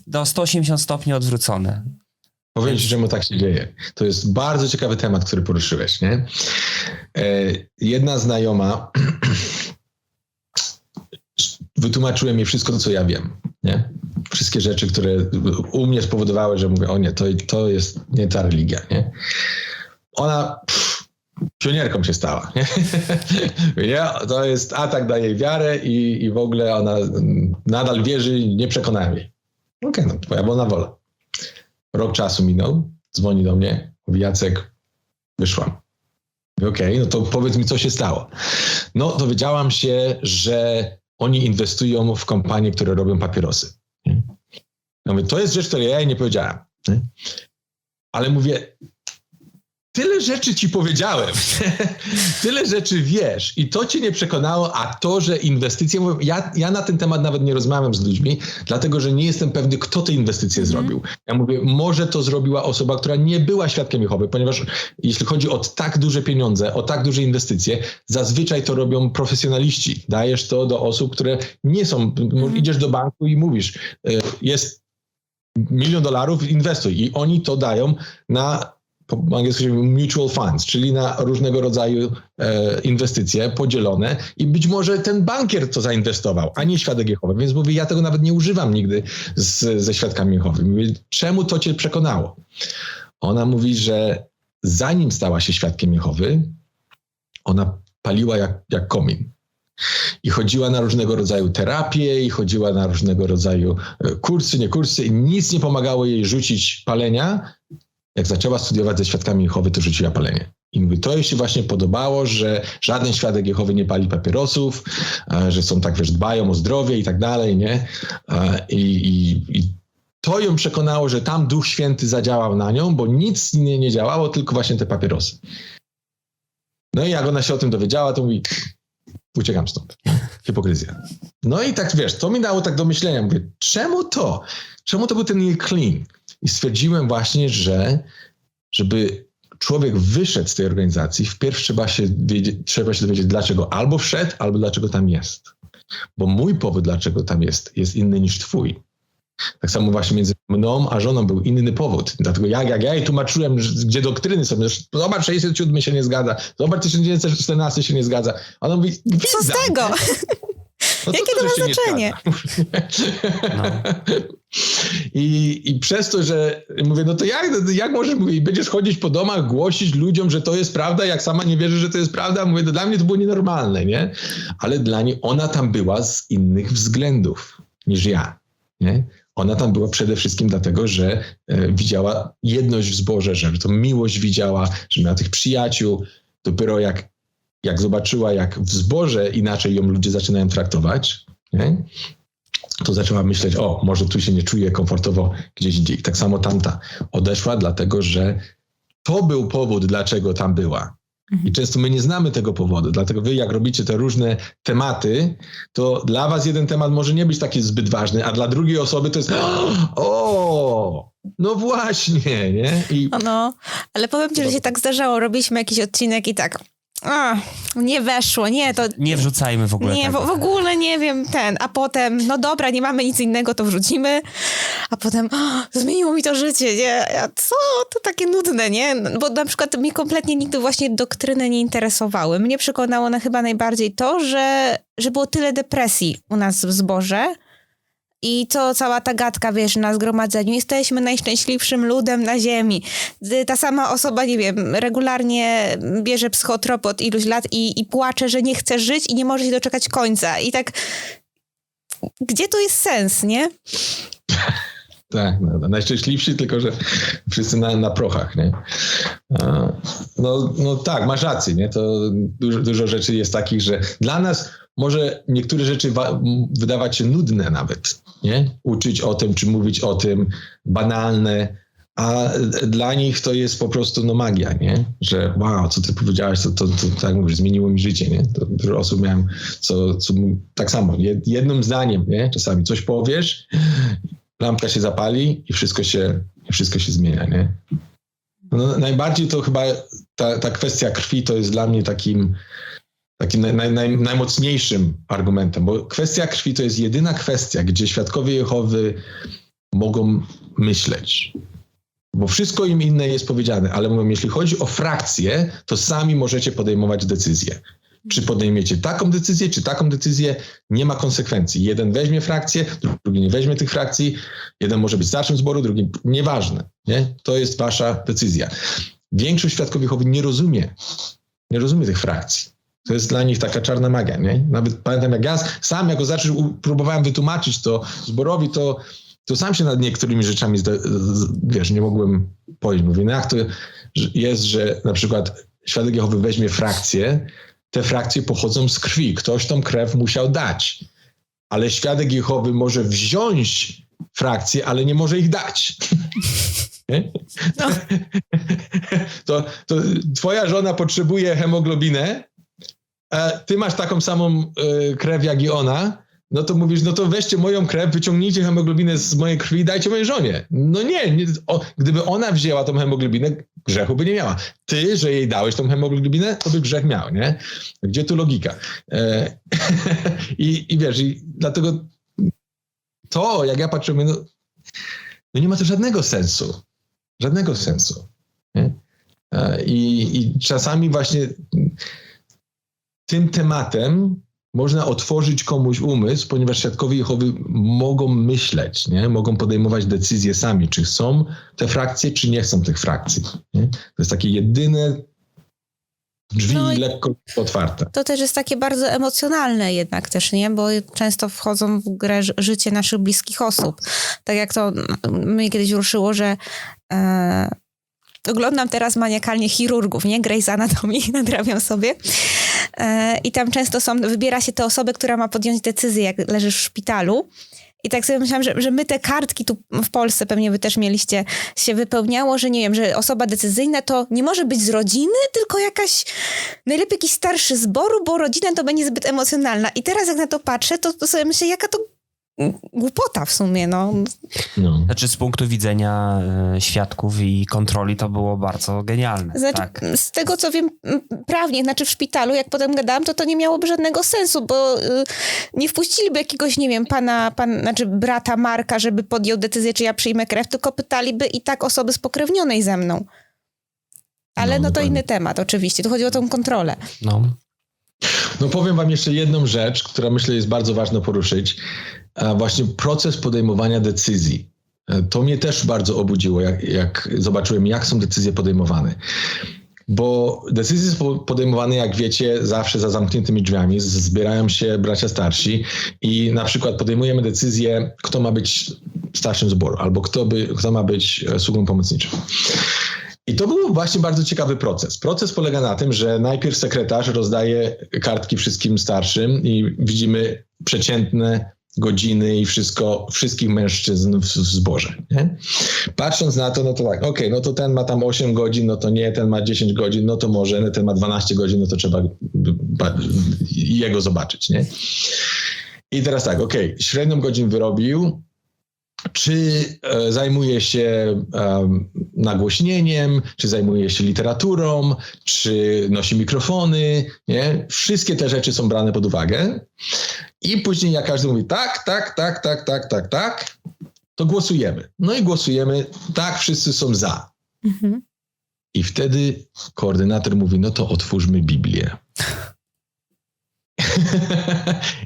do 180 stopni odwrócone. Powiem ci, czemu tak się dzieje. To jest bardzo ciekawy temat, który poruszyłeś, nie? Jedna znajoma wytłumaczyła mi wszystko, co ja wiem, nie? Wszystkie rzeczy, które u mnie spowodowały, że mówię, o nie, to jest nie ta religia, nie? Ona pionierką się stała, nie? Nie? To jest atak na jej wiarę i w ogóle ona nadal wierzy, nie przekonałem jej. Okej, no twoja wolna wola. Rok czasu minął, dzwoni do mnie, mówi, Jacek, wyszłam. Okej, no to powiedz mi, co się stało. No, dowiedziałam się, że oni inwestują w kompanie, które robią papierosy. Ja mówię, to jest rzecz, której ja jej nie powiedziałem. Nie? Ale mówię, tyle rzeczy ci powiedziałem, tyle rzeczy wiesz i to cię nie przekonało, a to, że inwestycje... Ja na ten temat nawet nie rozmawiam z ludźmi, dlatego, że nie jestem pewny, kto te inwestycje zrobił. Ja mówię, może to zrobiła osoba, która nie była świadkiem Jehowy, ponieważ jeśli chodzi o tak duże pieniądze, o tak duże inwestycje, zazwyczaj to robią profesjonaliści. Dajesz to do osób, które nie są... Idziesz do banku i mówisz, jest $1 milion, inwestuj. I oni to dają na... po angielsku mutual funds, czyli na różnego rodzaju inwestycje podzielone i być może ten bankier to zainwestował, a nie świadek Jehowy. Więc mówię, ja tego nawet nie używam nigdy ze świadkami Jehowy. Mówię, czemu to cię przekonało? Ona mówi, że zanim stała się świadkiem Jehowy, ona paliła jak komin. I chodziła na różnego rodzaju terapie, i chodziła na różnego rodzaju kursy, nie kursy i nic nie pomagało jej rzucić palenia. Jak zaczęła studiować ze świadkami Jehowy, to rzuciła palenie. I mówi, to jej się właśnie podobało, że żaden świadek Jehowy nie pali papierosów, że są tak, wiesz, dbają o zdrowie i tak dalej, nie? I to ją przekonało, że tam Duch Święty zadziałał na nią, bo nic nie działało, tylko właśnie te papierosy. No i jak ona się o tym dowiedziała, to mówi, uciekam stąd. Hipokryzja. No i tak, wiesz, to mi dało tak do myślenia. Mówię, czemu to? Czemu to był ten jej clean? I stwierdziłem właśnie, że żeby człowiek wyszedł z tej organizacji, wpierw trzeba się dowiedzieć, dlaczego albo wszedł, albo dlaczego tam jest. Bo mój powód, dlaczego tam jest inny niż twój. Tak samo właśnie między mną a żoną był inny powód. Dlatego jak ja jej tłumaczyłem, gdzie doktryny są, zobacz, 607 się nie zgadza, zobacz, 1914 się nie zgadza. Ona mówi, co z tego? No jakie to ma znaczenie? No. I przez to, że mówię, no to jak możesz mówić, będziesz chodzić po domach, głosić ludziom, że to jest prawda, jak sama nie wierzy, że to jest prawda? Mówię, to dla mnie to było nienormalne, nie? Ale dla niej ona tam była z innych względów niż ja, nie? Ona tam była przede wszystkim dlatego, że widziała jedność w zborze, że to miłość widziała, że miała tych przyjaciół. Dopiero jak zobaczyła, jak w zborze inaczej ją ludzie zaczynają traktować, nie? To zaczęła myśleć, może tu się nie czuje komfortowo gdzieś indziej. Tak samo tamta odeszła, dlatego że to był powód, dlaczego tam była. I często my nie znamy tego powodu, dlatego wy jak robicie te różne tematy, to dla was jeden temat może nie być taki zbyt ważny, a dla drugiej osoby to jest no właśnie, nie? No, ale powiem ci, że się tak zdarzało, robiliśmy jakiś odcinek i tak nie weszło, nie, to... Nie wrzucajmy w ogóle Nie, tego. w ogóle nie wiem, a potem, no dobra, nie mamy nic innego, to wrzucimy, a potem zmieniło mi to życie, nie, co, to takie nudne, nie, bo na przykład mnie kompletnie nigdy właśnie doktryny nie interesowały. Mnie przekonało chyba najbardziej to, że było tyle depresji u nas w zborze, i to cała ta gadka, wiesz, na zgromadzeniu. Jesteśmy najszczęśliwszym ludem na ziemi. Ta sama osoba, nie wiem, regularnie bierze psychotropy od iluś lat i płacze, że nie chce żyć i nie może się doczekać końca. I tak, gdzie tu jest sens, nie? Tak, no, najszczęśliwsi, tylko że wszyscy na prochach, nie? No tak, masz rację, nie? To dużo rzeczy jest takich, że dla nas może niektóre rzeczy wydawać się nudne nawet, nie? Uczyć o tym, czy mówić o tym, banalne, a dla nich to jest po prostu magia, nie? Że wow, co ty powiedziałeś, to tak mówisz, zmieniło mi życie, nie? To dużo osób miałem, co tak samo, jednym zdaniem, nie? Czasami coś powiesz, lampka się zapali i wszystko się zmienia, nie? No, najbardziej to chyba ta kwestia krwi to jest dla mnie takim najmocniejszym argumentem, bo kwestia krwi to jest jedyna kwestia, gdzie świadkowie Jehowy mogą myśleć. Bo wszystko im inne jest powiedziane, ale mówią, jeśli chodzi o frakcje, to sami możecie podejmować decyzje. Czy podejmiecie taką decyzję, czy taką decyzję, nie ma konsekwencji. Jeden weźmie frakcję, drugi nie weźmie tych frakcji, jeden może być starszym zboru, drugi nieważne. Nie? To jest wasza decyzja. Większość świadków Jehowy nie rozumie tych frakcji. To jest dla nich taka czarna magia. Nie? Nawet pamiętam, jak ja sam jako próbowałem wytłumaczyć to zborowi, to sam się nad niektórymi rzeczami, nie mogłem powiedzieć. Mówię, no jak to jest, że na przykład świadek Jehowy weźmie frakcję, te frakcje pochodzą z krwi. Ktoś tą krew musiał dać. Ale świadek Jehowy może wziąć frakcje, ale nie może ich dać. No. To twoja żona potrzebuje hemoglobinę, a ty masz taką samą krew jak i ona, no to mówisz, no to weźcie moją krew, wyciągnijcie hemoglobinę z mojej krwi i dajcie mojej żonie. No nie, gdyby ona wzięła tą hemoglobinę, grzechu by nie miała. Ty, że jej dałeś tą hemoglobinę, to by grzech miał, nie? Gdzie tu logika? I wiesz, i dlatego to, jak ja patrzę, no nie ma to żadnego sensu. Żadnego sensu. Nie? I czasami właśnie tym tematem można otworzyć komuś umysł, ponieważ świadkowie Jehowy mogą myśleć, nie? Mogą podejmować decyzje sami, czy chcą te frakcje, czy nie chcą tych frakcji. Nie? To jest takie jedyne drzwi lekko otwarte. To też jest takie bardzo emocjonalne jednak też, nie? Bo często wchodzą w grę życie naszych bliskich osób. Tak jak to mnie kiedyś ruszyło, że oglądam teraz maniakalnie chirurgów, nie? Grey's Anatomy, nadrabiam sobie. I tam często wybiera się tę osobę, która ma podjąć decyzję, jak leżysz w szpitalu. I tak sobie myślałam, że my te kartki tu w Polsce, pewnie wy też mieliście, się wypełniało, że nie wiem, że osoba decyzyjna to nie może być z rodziny, tylko najlepiej jakiś starszy zboru, bo rodzina to będzie zbyt emocjonalna. I teraz jak na to patrzę, to sobie myślę, jaka to głupota w sumie, no. Znaczy z punktu widzenia świadków i kontroli to było bardzo genialne. Znaczy, tak. Z tego co wiem prawnie, znaczy w szpitalu, jak potem gadałam, to nie miałoby żadnego sensu, bo nie wpuściliby jakiegoś, nie wiem, znaczy brata Marka, żeby podjął decyzję, czy ja przyjmę krew, tylko pytaliby i tak osoby spokrewnionej ze mną. Ale no to inny temat oczywiście, tu chodzi o tą kontrolę. No powiem wam jeszcze jedną rzecz, która myślę jest bardzo ważna poruszyć. Właśnie proces podejmowania decyzji. To mnie też bardzo obudziło, jak zobaczyłem, jak są decyzje podejmowane. Bo decyzje są podejmowane, jak wiecie, zawsze za zamkniętymi drzwiami. Zbierają się bracia starsi i na przykład podejmujemy decyzję, kto ma być starszym zboru, albo kto ma być sługą pomocniczym. I to był właśnie bardzo ciekawy proces. Proces polega na tym, że najpierw sekretarz rozdaje kartki wszystkim starszym i widzimy przeciętne godziny i wszystkich mężczyzn w zborze. Nie? Patrząc na to, no to tak, okej, no to ten ma tam 8 godzin, no to nie, ten ma 10 godzin, no to może, ten ma 12 godzin, no to trzeba jego zobaczyć, nie? I teraz tak, średnią godzin wyrobił, czy zajmuje się nagłośnieniem, czy zajmuje się literaturą, czy nosi mikrofony, nie? Wszystkie te rzeczy są brane pod uwagę i później jak każdy mówi tak, to głosujemy. No i głosujemy, tak, wszyscy są za. Mhm. I wtedy koordynator mówi, no to otwórzmy Biblię.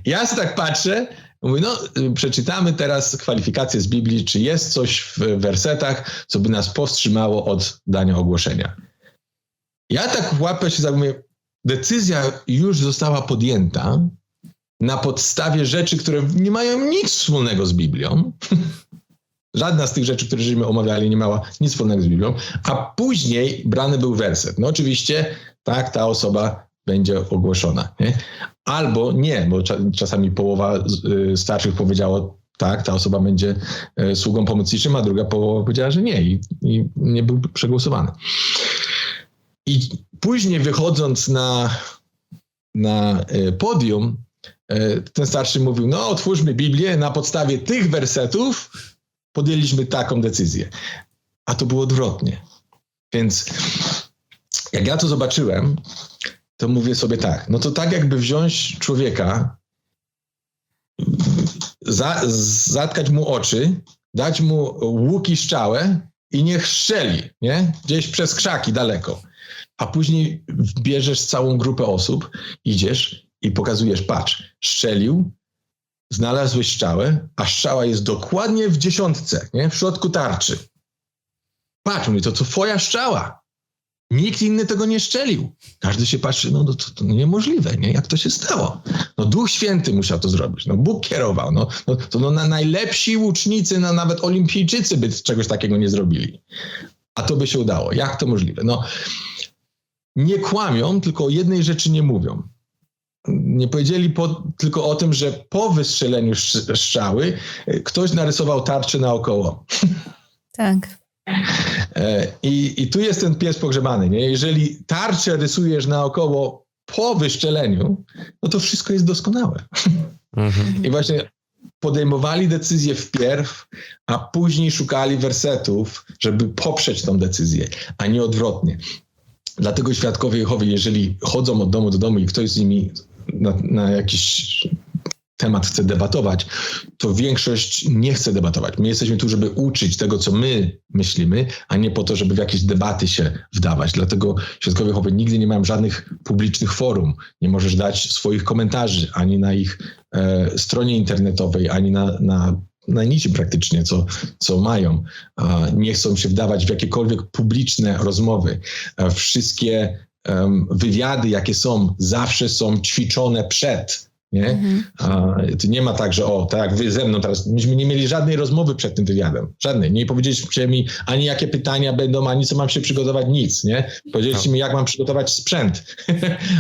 Ja sobie tak patrzę, mówię, no przeczytamy teraz kwalifikacje z Biblii, czy jest coś w wersetach, co by nas powstrzymało od dania ogłoszenia. Ja tak łapę się, mówię, decyzja już została podjęta na podstawie rzeczy, które nie mają nic wspólnego z Biblią. Żadna z tych rzeczy, które żeśmy omawiali, nie miała nic wspólnego z Biblią, a później brany był werset. No oczywiście, tak, ta osoba będzie ogłoszona, nie? Albo nie, bo czasami połowa starszych powiedziało, tak, ta osoba będzie sługą pomocniczym, a druga połowa powiedziała, że nie i nie był przegłosowany. I później wychodząc na podium, ten starszy mówił, no otwórzmy Biblię, na podstawie tych wersetów podjęliśmy taką decyzję. A to było odwrotnie. Więc jak ja to zobaczyłem, to mówię sobie tak, no to tak jakby wziąć człowieka, zatkać mu oczy, dać mu łuk i strzałę i niech strzeli, nie? Gdzieś przez krzaki daleko. A później bierzesz całą grupę osób, idziesz i pokazujesz, patrz, strzelił, znalazłeś strzałę, a strzała jest dokładnie w 10, nie? W środku tarczy. Patrz, mówi, to twoja strzała. Nikt inny tego nie strzelił. Każdy się patrzy, no to niemożliwe, nie? Jak to się stało? No Duch Święty musiał to zrobić. No Bóg kierował. No najlepsi łucznicy, nawet olimpijczycy by czegoś takiego nie zrobili. A to by się udało. Jak to możliwe? No nie kłamią, tylko o jednej rzeczy nie mówią. Nie powiedzieli tylko o tym, że po wystrzeleniu strzały ktoś narysował tarczę naokoło. Tak. I tu jest ten pies pogrzebany, nie? Jeżeli tarczę rysujesz naokoło po wyszczeleniu, no to wszystko jest doskonałe. Mhm. I właśnie podejmowali decyzję wpierw, a później szukali wersetów, żeby poprzeć tą decyzję, a nie odwrotnie. Dlatego świadkowie Jehowy, jeżeli chodzą od domu do domu i ktoś z nimi na jakiś temat chce debatować, to większość nie chce debatować. My jesteśmy tu, żeby uczyć tego, co my myślimy, a nie po to, żeby w jakieś debaty się wdawać. Dlatego świadkowie Jehowy nigdy nie mają żadnych publicznych forum. Nie możesz dać swoich komentarzy ani na ich stronie internetowej, ani na niczym praktycznie, co mają. Nie chcą się wdawać w jakiekolwiek publiczne rozmowy. Wszystkie wywiady, jakie są, zawsze są ćwiczone przed. Nie? To nie ma tak, że tak jak wy ze mną teraz, myśmy nie mieli żadnej rozmowy przed tym wywiadem. Żadnej. Nie powiedzieliście mi ani jakie pytania będą, ani co mam się przygotować, nic. Nie? Powiedzieliście mi, jak mam przygotować sprzęt,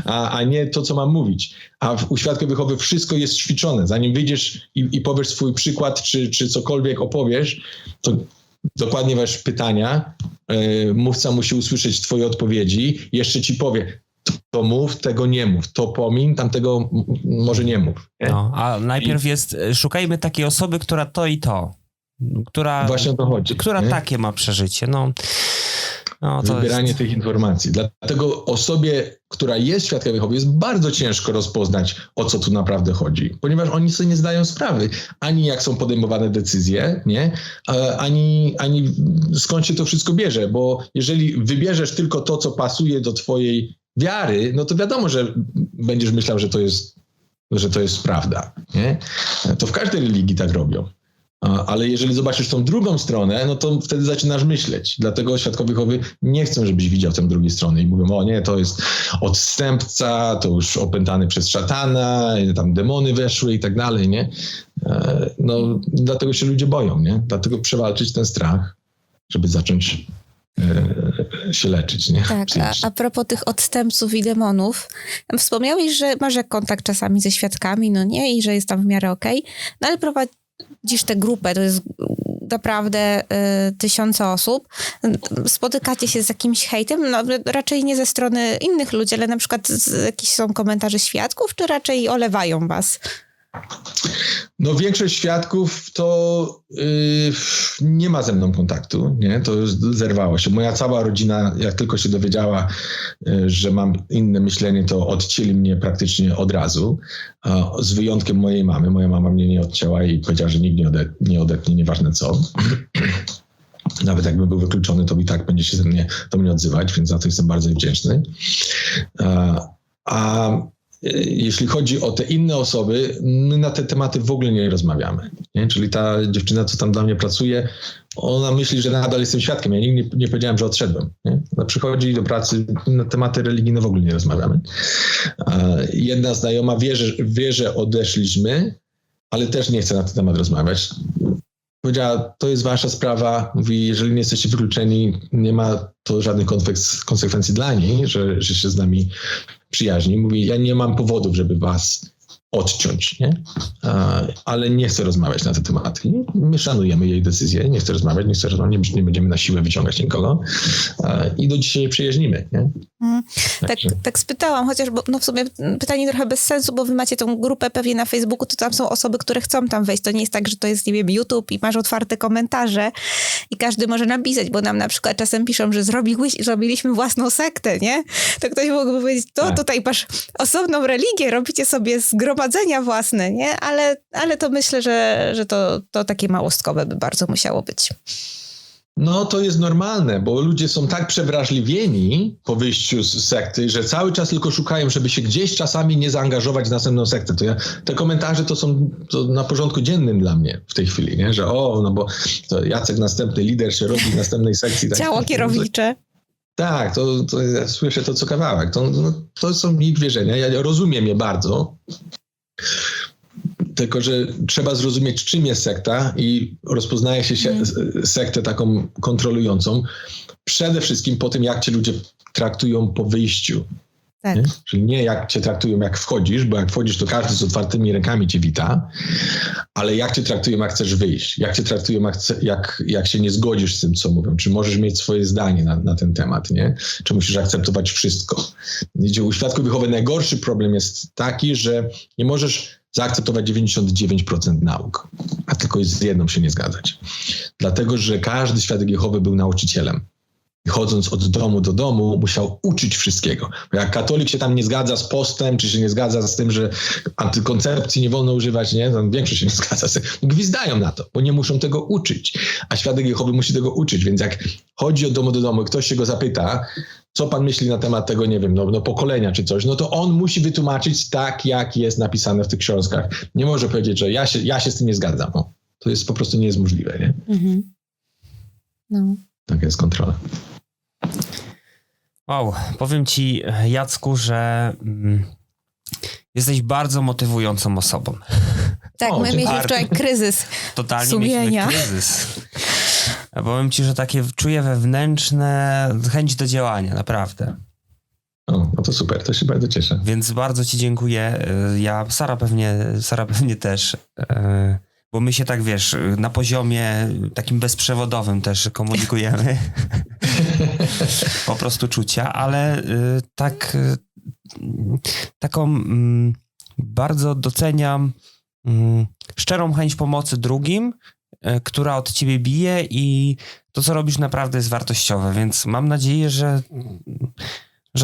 a nie to, co mam mówić. A u Świadków Jehowy wszystko jest ćwiczone. Zanim wyjdziesz i powiesz swój przykład, czy cokolwiek opowiesz, to dokładnie masz pytania, mówca musi usłyszeć twoje odpowiedzi, jeszcze ci powie, to mów, tego nie mów, to pomiń, tamtego może nie mów. Nie? No, a najpierw szukajmy takiej osoby, która to i to, która, właśnie o to chodzi. Która nie? takie ma przeżycie. No, to wybieranie tych informacji. Dlatego osobie, która jest Świadkiem Jehowy, jest bardzo ciężko rozpoznać, o co tu naprawdę chodzi. Ponieważ oni sobie nie zdają sprawy, ani jak są podejmowane decyzje, nie? Ani skąd się to wszystko bierze. Bo jeżeli wybierzesz tylko to, co pasuje do twojej wiary, no to wiadomo, że będziesz myślał, że to jest prawda. Nie? To w każdej religii tak robią. Ale jeżeli zobaczysz tą drugą stronę, no to wtedy zaczynasz myśleć. Dlatego Świadkowie Jehowy nie chcą, żebyś widział tę drugą stronę i mówią, o nie, to jest odstępca, to już opętany przez szatana, tam demony weszły i tak dalej, nie? No, dlatego się ludzie boją, nie? Dlatego przewalczyć ten strach, żeby zacząć się leczyć, nie? Tak, a propos tych odstępców i demonów, wspomniałeś, że masz kontakt czasami ze świadkami, no nie, i że jest tam w miarę okej, no ale prowadzisz tę grupę, to jest naprawdę tysiące osób. Spotykacie się z jakimś hejtem, no raczej nie ze strony innych ludzi, ale na przykład jakieś są komentarze świadków, czy raczej olewają was? No większość świadków to nie ma ze mną kontaktu, nie? To już zerwało się. Moja cała rodzina, jak tylko się dowiedziała, że mam inne myślenie, to odcięli mnie praktycznie od razu, z wyjątkiem mojej mamy. Moja mama mnie nie odcięła i powiedziała, że nikt nie odetnie, nieważne co. Nawet jakbym był wykluczony, to i tak będzie się do mnie odzywać, więc za to jestem bardzo wdzięczny. Jeśli chodzi o te inne osoby, my na te tematy w ogóle nie rozmawiamy. Nie? Czyli ta dziewczyna, co tam dla mnie pracuje, ona myśli, że nadal jestem świadkiem. Ja nigdy nie powiedziałem, że odszedłem. Nie? Ona przychodzi do pracy, na tematy religijne w ogóle nie rozmawiamy. Jedna znajoma wie, że odeszliśmy, ale też nie chce na ten temat rozmawiać. Powiedziała, to jest wasza sprawa. Mówi, jeżeli nie jesteście wykluczeni, nie ma to żadnych konsekwencji dla niej, że się z nami przyjaźni. Mówi, ja nie mam powodów, żeby was odciąć, nie? Ale nie chcę rozmawiać na te tematy. My szanujemy jej decyzję, nie chcę rozmawiać, nie będziemy na siłę wyciągać nikogo i do dzisiaj przyjaźnimy, nie? Tak spytałam, chociaż no w sumie pytanie trochę bez sensu, bo wy macie tą grupę pewnie na Facebooku, to tam są osoby, które chcą tam wejść. To nie jest tak, że to jest, nie wiem, YouTube i masz otwarte komentarze i każdy może napisać, bo nam na przykład czasem piszą, że zrobiliśmy własną sektę, nie? To ktoś mógłby powiedzieć, tutaj masz osobną religię, robicie sobie zgromadzenia własne, nie? Ale to myślę, że to takie małostkowe by bardzo musiało być. No to jest normalne, bo ludzie są tak przewrażliwieni po wyjściu z sekty, że cały czas tylko szukają, żeby się gdzieś czasami nie zaangażować w następną sektę. Te komentarze to są na porządku dziennym dla mnie w tej chwili, nie? Że no bo to Jacek następny lider się robi w następnej sekcji. Ciało kierownicze. Tak, to ja słyszę to co kawałek. To są ich wierzenia. Ja rozumiem je bardzo. Tylko że trzeba zrozumieć, czym jest sekta i rozpoznaje się sektę taką kontrolującą przede wszystkim po tym, jak cię ludzie traktują po wyjściu. Tak. Nie? Czyli nie jak cię traktują, jak wchodzisz, bo jak wchodzisz, to każdy z otwartymi rękami cię wita, ale jak cię traktują, jak chcesz wyjść. Jak cię traktują, jak się nie zgodzisz z tym, co mówią. Czy możesz mieć swoje zdanie na ten temat, nie? Czy musisz akceptować wszystko. U Świadków Jehowy najgorszy problem jest taki, że nie możesz zaakceptować 99% nauk, a tylko z jedną się nie zgadzać. Dlatego, że każdy Świadek Jehowy był nauczycielem. I chodząc od domu do domu, musiał uczyć wszystkiego. Bo jak katolik się tam nie zgadza z postem, czy się nie zgadza z tym, że antykoncepcji nie wolno używać, nie? Tam większość się nie zgadza. Gwizdają na to, bo nie muszą tego uczyć. A Świadek Jehowy musi tego uczyć, więc jak chodzi od domu do domu, ktoś się go zapyta, co pan myśli na temat tego, nie wiem, no pokolenia czy coś, no to on musi wytłumaczyć tak, jak jest napisane w tych książkach. Nie może powiedzieć, że ja się z tym nie zgadzam. No. To jest po prostu nie jest możliwe, nie? Mhm. No. Taka jest kontrola. Wow, powiem ci, Jacku, że Jesteś bardzo motywującą osobą. Tak, O, my mieliśmy dziękuję. wczoraj kryzys Totalnie sumienia. mieliśmy kryzys. Powiem ci, że takie czuję wewnętrzne chęć do działania, naprawdę. O, no to super, to się bardzo cieszę. Więc bardzo ci dziękuję. Sara pewnie też. Bo my się tak, wiesz, na poziomie takim bezprzewodowym też komunikujemy. Po prostu czucia, ale taką bardzo doceniam szczerą chęć pomocy drugim, która od ciebie bije i to, co robisz, naprawdę jest wartościowe, więc mam nadzieję, że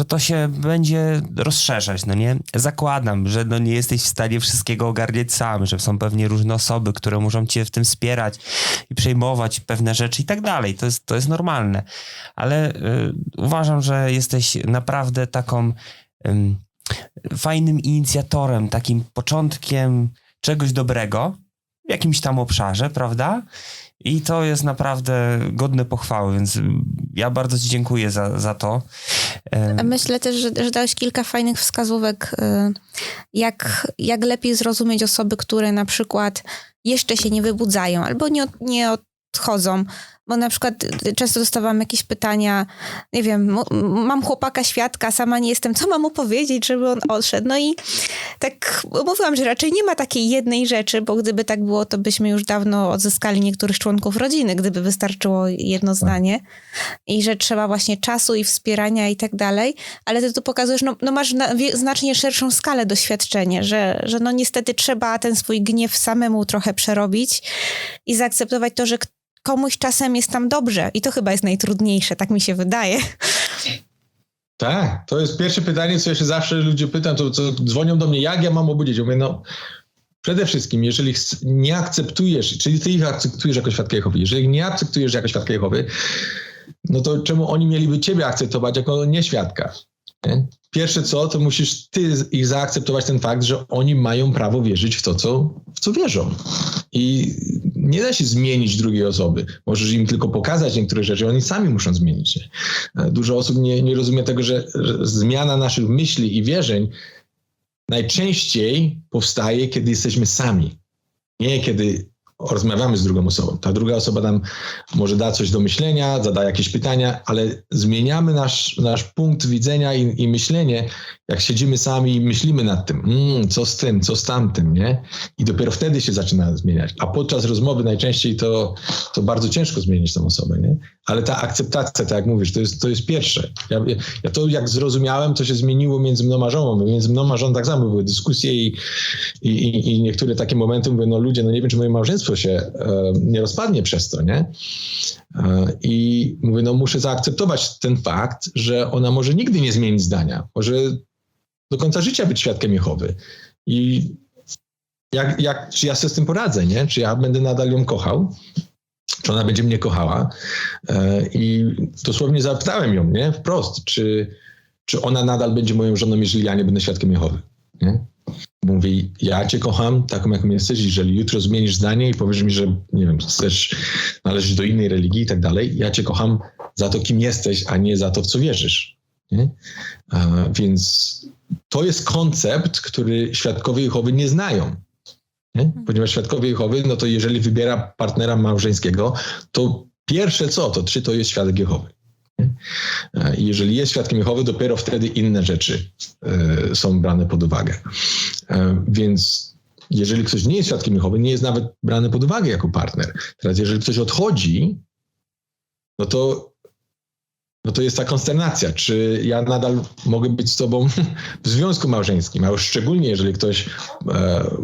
to się będzie rozszerzać, no nie? Zakładam, że no nie jesteś w stanie wszystkiego ogarniać sam, że są pewnie różne osoby, które muszą cię w tym wspierać i przejmować pewne rzeczy i tak dalej. To jest normalne. Ale uważam, że jesteś naprawdę taką fajnym inicjatorem, takim początkiem czegoś dobrego w jakimś tam obszarze, prawda? I to jest naprawdę godne pochwały, więc ja bardzo ci dziękuję za to. Myślę też, że dałeś kilka fajnych wskazówek, jak lepiej zrozumieć osoby, które na przykład jeszcze się nie wybudzają albo nie odchodzą. Bo na przykład często dostawałam jakieś pytania, nie wiem, mam chłopaka świadka, sama nie jestem, co mam mu powiedzieć, żeby on odszedł. No i tak mówiłam, że raczej nie ma takiej jednej rzeczy, bo gdyby tak było, to byśmy już dawno odzyskali niektórych członków rodziny, gdyby wystarczyło jedno zdanie. I że trzeba właśnie czasu i wspierania i tak dalej. Ale ty tu pokazujesz, no masz znacznie szerszą skalę doświadczenia, że no niestety trzeba ten swój gniew samemu trochę przerobić i zaakceptować to, że komuś czasem jest tam dobrze i to chyba jest najtrudniejsze, tak mi się wydaje. Tak, to jest pierwsze pytanie, co ja się zawsze ludzie pytam, to dzwonią do mnie, jak ja mam obudzić? Ja mówię, no przede wszystkim, jeżeli nie akceptujesz, czyli ty ich akceptujesz jako świadka Jehowy, jeżeli nie akceptujesz jako świadka Jehowy, no to czemu oni mieliby ciebie akceptować jako nieświadka? Nie? Pierwsze co, to musisz ty ich zaakceptować ten fakt, że oni mają prawo wierzyć w to, w co wierzą. I nie da się zmienić drugiej osoby. Możesz im tylko pokazać niektóre rzeczy, oni sami muszą zmienić się. Dużo osób nie rozumie tego, że zmiana naszych myśli i wierzeń najczęściej powstaje, kiedy jesteśmy sami. Nie kiedy rozmawiamy z drugą osobą. Ta druga osoba nam może da coś do myślenia, zada jakieś pytania, ale zmieniamy nasz punkt widzenia i myślenie, jak siedzimy sami i myślimy nad tym, co z tym, co z tamtym, nie? I dopiero wtedy się zaczyna zmieniać. A podczas rozmowy najczęściej to bardzo ciężko zmienić tą osobę, nie? Ale ta akceptacja, tak jak mówisz, to jest pierwsze. Ja to jak zrozumiałem, to się zmieniło między mną a żoną. Między mną a żoną tak samo były dyskusje i niektóre takie momenty mówię, no ludzie, no nie wiem, czy moje małżeństwo się nie rozpadnie przez to, nie? I mówię, no muszę zaakceptować ten fakt, że ona może nigdy nie zmienić zdania. Może do końca życia być świadkiem Jehowy. I czy ja sobie z tym poradzę, nie? Czy ja będę nadal ją kochał? Czy ona będzie mnie kochała? I dosłownie zapytałem ją, nie? Wprost, czy ona nadal będzie moją żoną, jeżeli ja nie będę świadkiem Jehowy, nie? Mówi, ja cię kocham taką, jaką jesteś, jeżeli jutro zmienisz zdanie i powiesz mi, że nie wiem, chcesz należeć do innej religii i tak dalej, ja cię kocham za to, kim jesteś, a nie za to, w co wierzysz. Nie? Więc to jest koncept, który świadkowie Jehowy nie znają. Nie? Ponieważ świadkowie Jehowy, no to jeżeli wybiera partnera małżeńskiego, to pierwsze czy to jest świadek Jehowy. I jeżeli jest świadkiem Jehowy, dopiero wtedy inne rzeczy są brane pod uwagę. Więc jeżeli ktoś nie jest świadkiem Jehowy, nie jest nawet brany pod uwagę jako partner. Teraz jeżeli ktoś odchodzi, no to jest ta konsternacja, czy ja nadal mogę być z tobą w związku małżeńskim, a już szczególnie jeżeli ktoś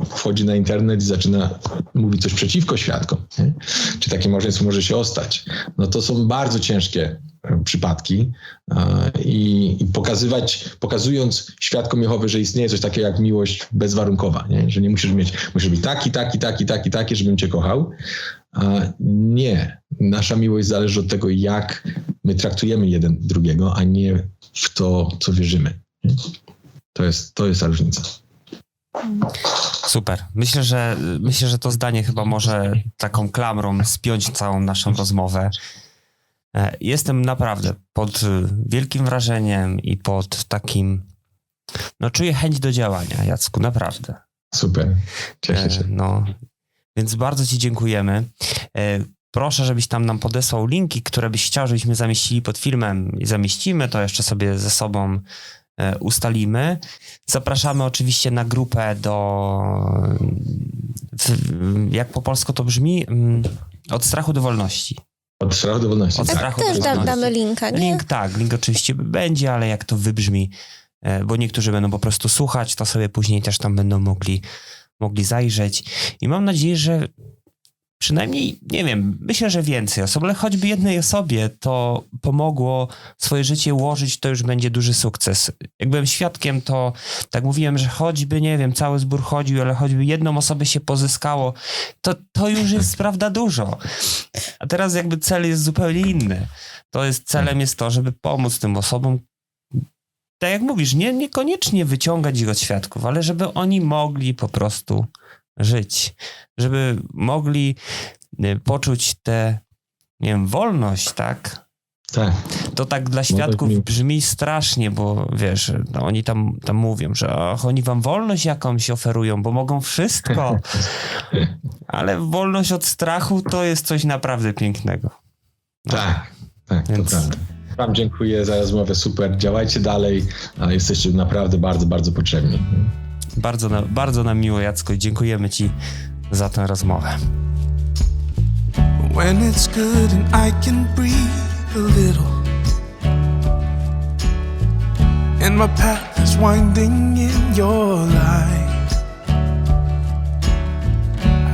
wchodzi na internet i zaczyna mówić coś przeciwko świadkom, nie? Czy takie małżeństwo może się ostać. No to są bardzo ciężkie przypadki i pokazując świadkom Jehowy, że istnieje coś takiego jak miłość bezwarunkowa, nie? Że nie musisz być taki, żebym cię kochał. Nie. Nasza miłość zależy od tego, jak my traktujemy jeden drugiego, a nie w to, co wierzymy. Nie? To jest ta różnica. Super. Myślę, że to zdanie chyba może taką klamrą spiąć całą naszą rozmowę. Jestem naprawdę pod wielkim wrażeniem i pod takim No czuję chęć do działania, Jacku, naprawdę. Super, cieszę się. No, więc bardzo ci dziękujemy. Proszę, żebyś tam nam podesłał linki, które byś chciał, żebyśmy zamieścili pod filmem i zamieścimy, to jeszcze sobie ze sobą ustalimy. Zapraszamy oczywiście na grupę jak po polsku to brzmi? Od strachu do wolności. Od strachu do wolności. Od Tak. strachu Też do wolności. damy linka, nie? Link oczywiście będzie, ale jak to wybrzmi, bo niektórzy będą po prostu słuchać, to sobie później też tam będą mogli zajrzeć. I mam nadzieję, że przynajmniej, nie wiem, myślę, że więcej osób, ale choćby jednej osobie to pomogło swoje życie ułożyć, to już będzie duży sukces. Jak byłem świadkiem, to tak mówiłem, że choćby, nie wiem, cały zbór chodził, ale choćby jedną osobę się pozyskało, to już jest, prawda, dużo. A teraz jakby cel jest zupełnie inny. Celem jest to, żeby pomóc tym osobom, tak jak mówisz, niekoniecznie wyciągać ich od świadków, ale żeby oni mogli po prostu żyć. Żeby mogli poczuć tę, nie wiem, wolność, tak? Tak. To tak dla świadków brzmi strasznie, bo wiesz, no oni tam mówią, że oni wam wolność jakąś oferują, bo mogą wszystko. Ale wolność od strachu to jest coś naprawdę pięknego. No. Tak, Więc... to prawda. Wam dziękuję za rozmowę, super, działajcie dalej, jesteście naprawdę bardzo, bardzo potrzebni. Bardzo nam miło, Jacku, i dziękujemy ci za tę rozmowę. When it's good and I can breathe a little, and my path is winding in your light,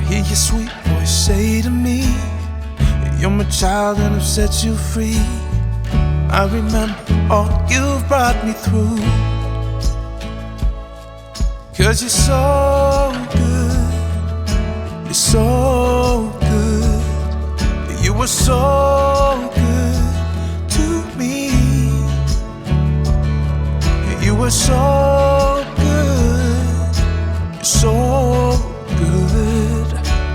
I hear your sweet voice say to me, you're my child and I've set you free. I remember all you've brought me through, 'cause you're so good, you're so good, you were so good to me, you were so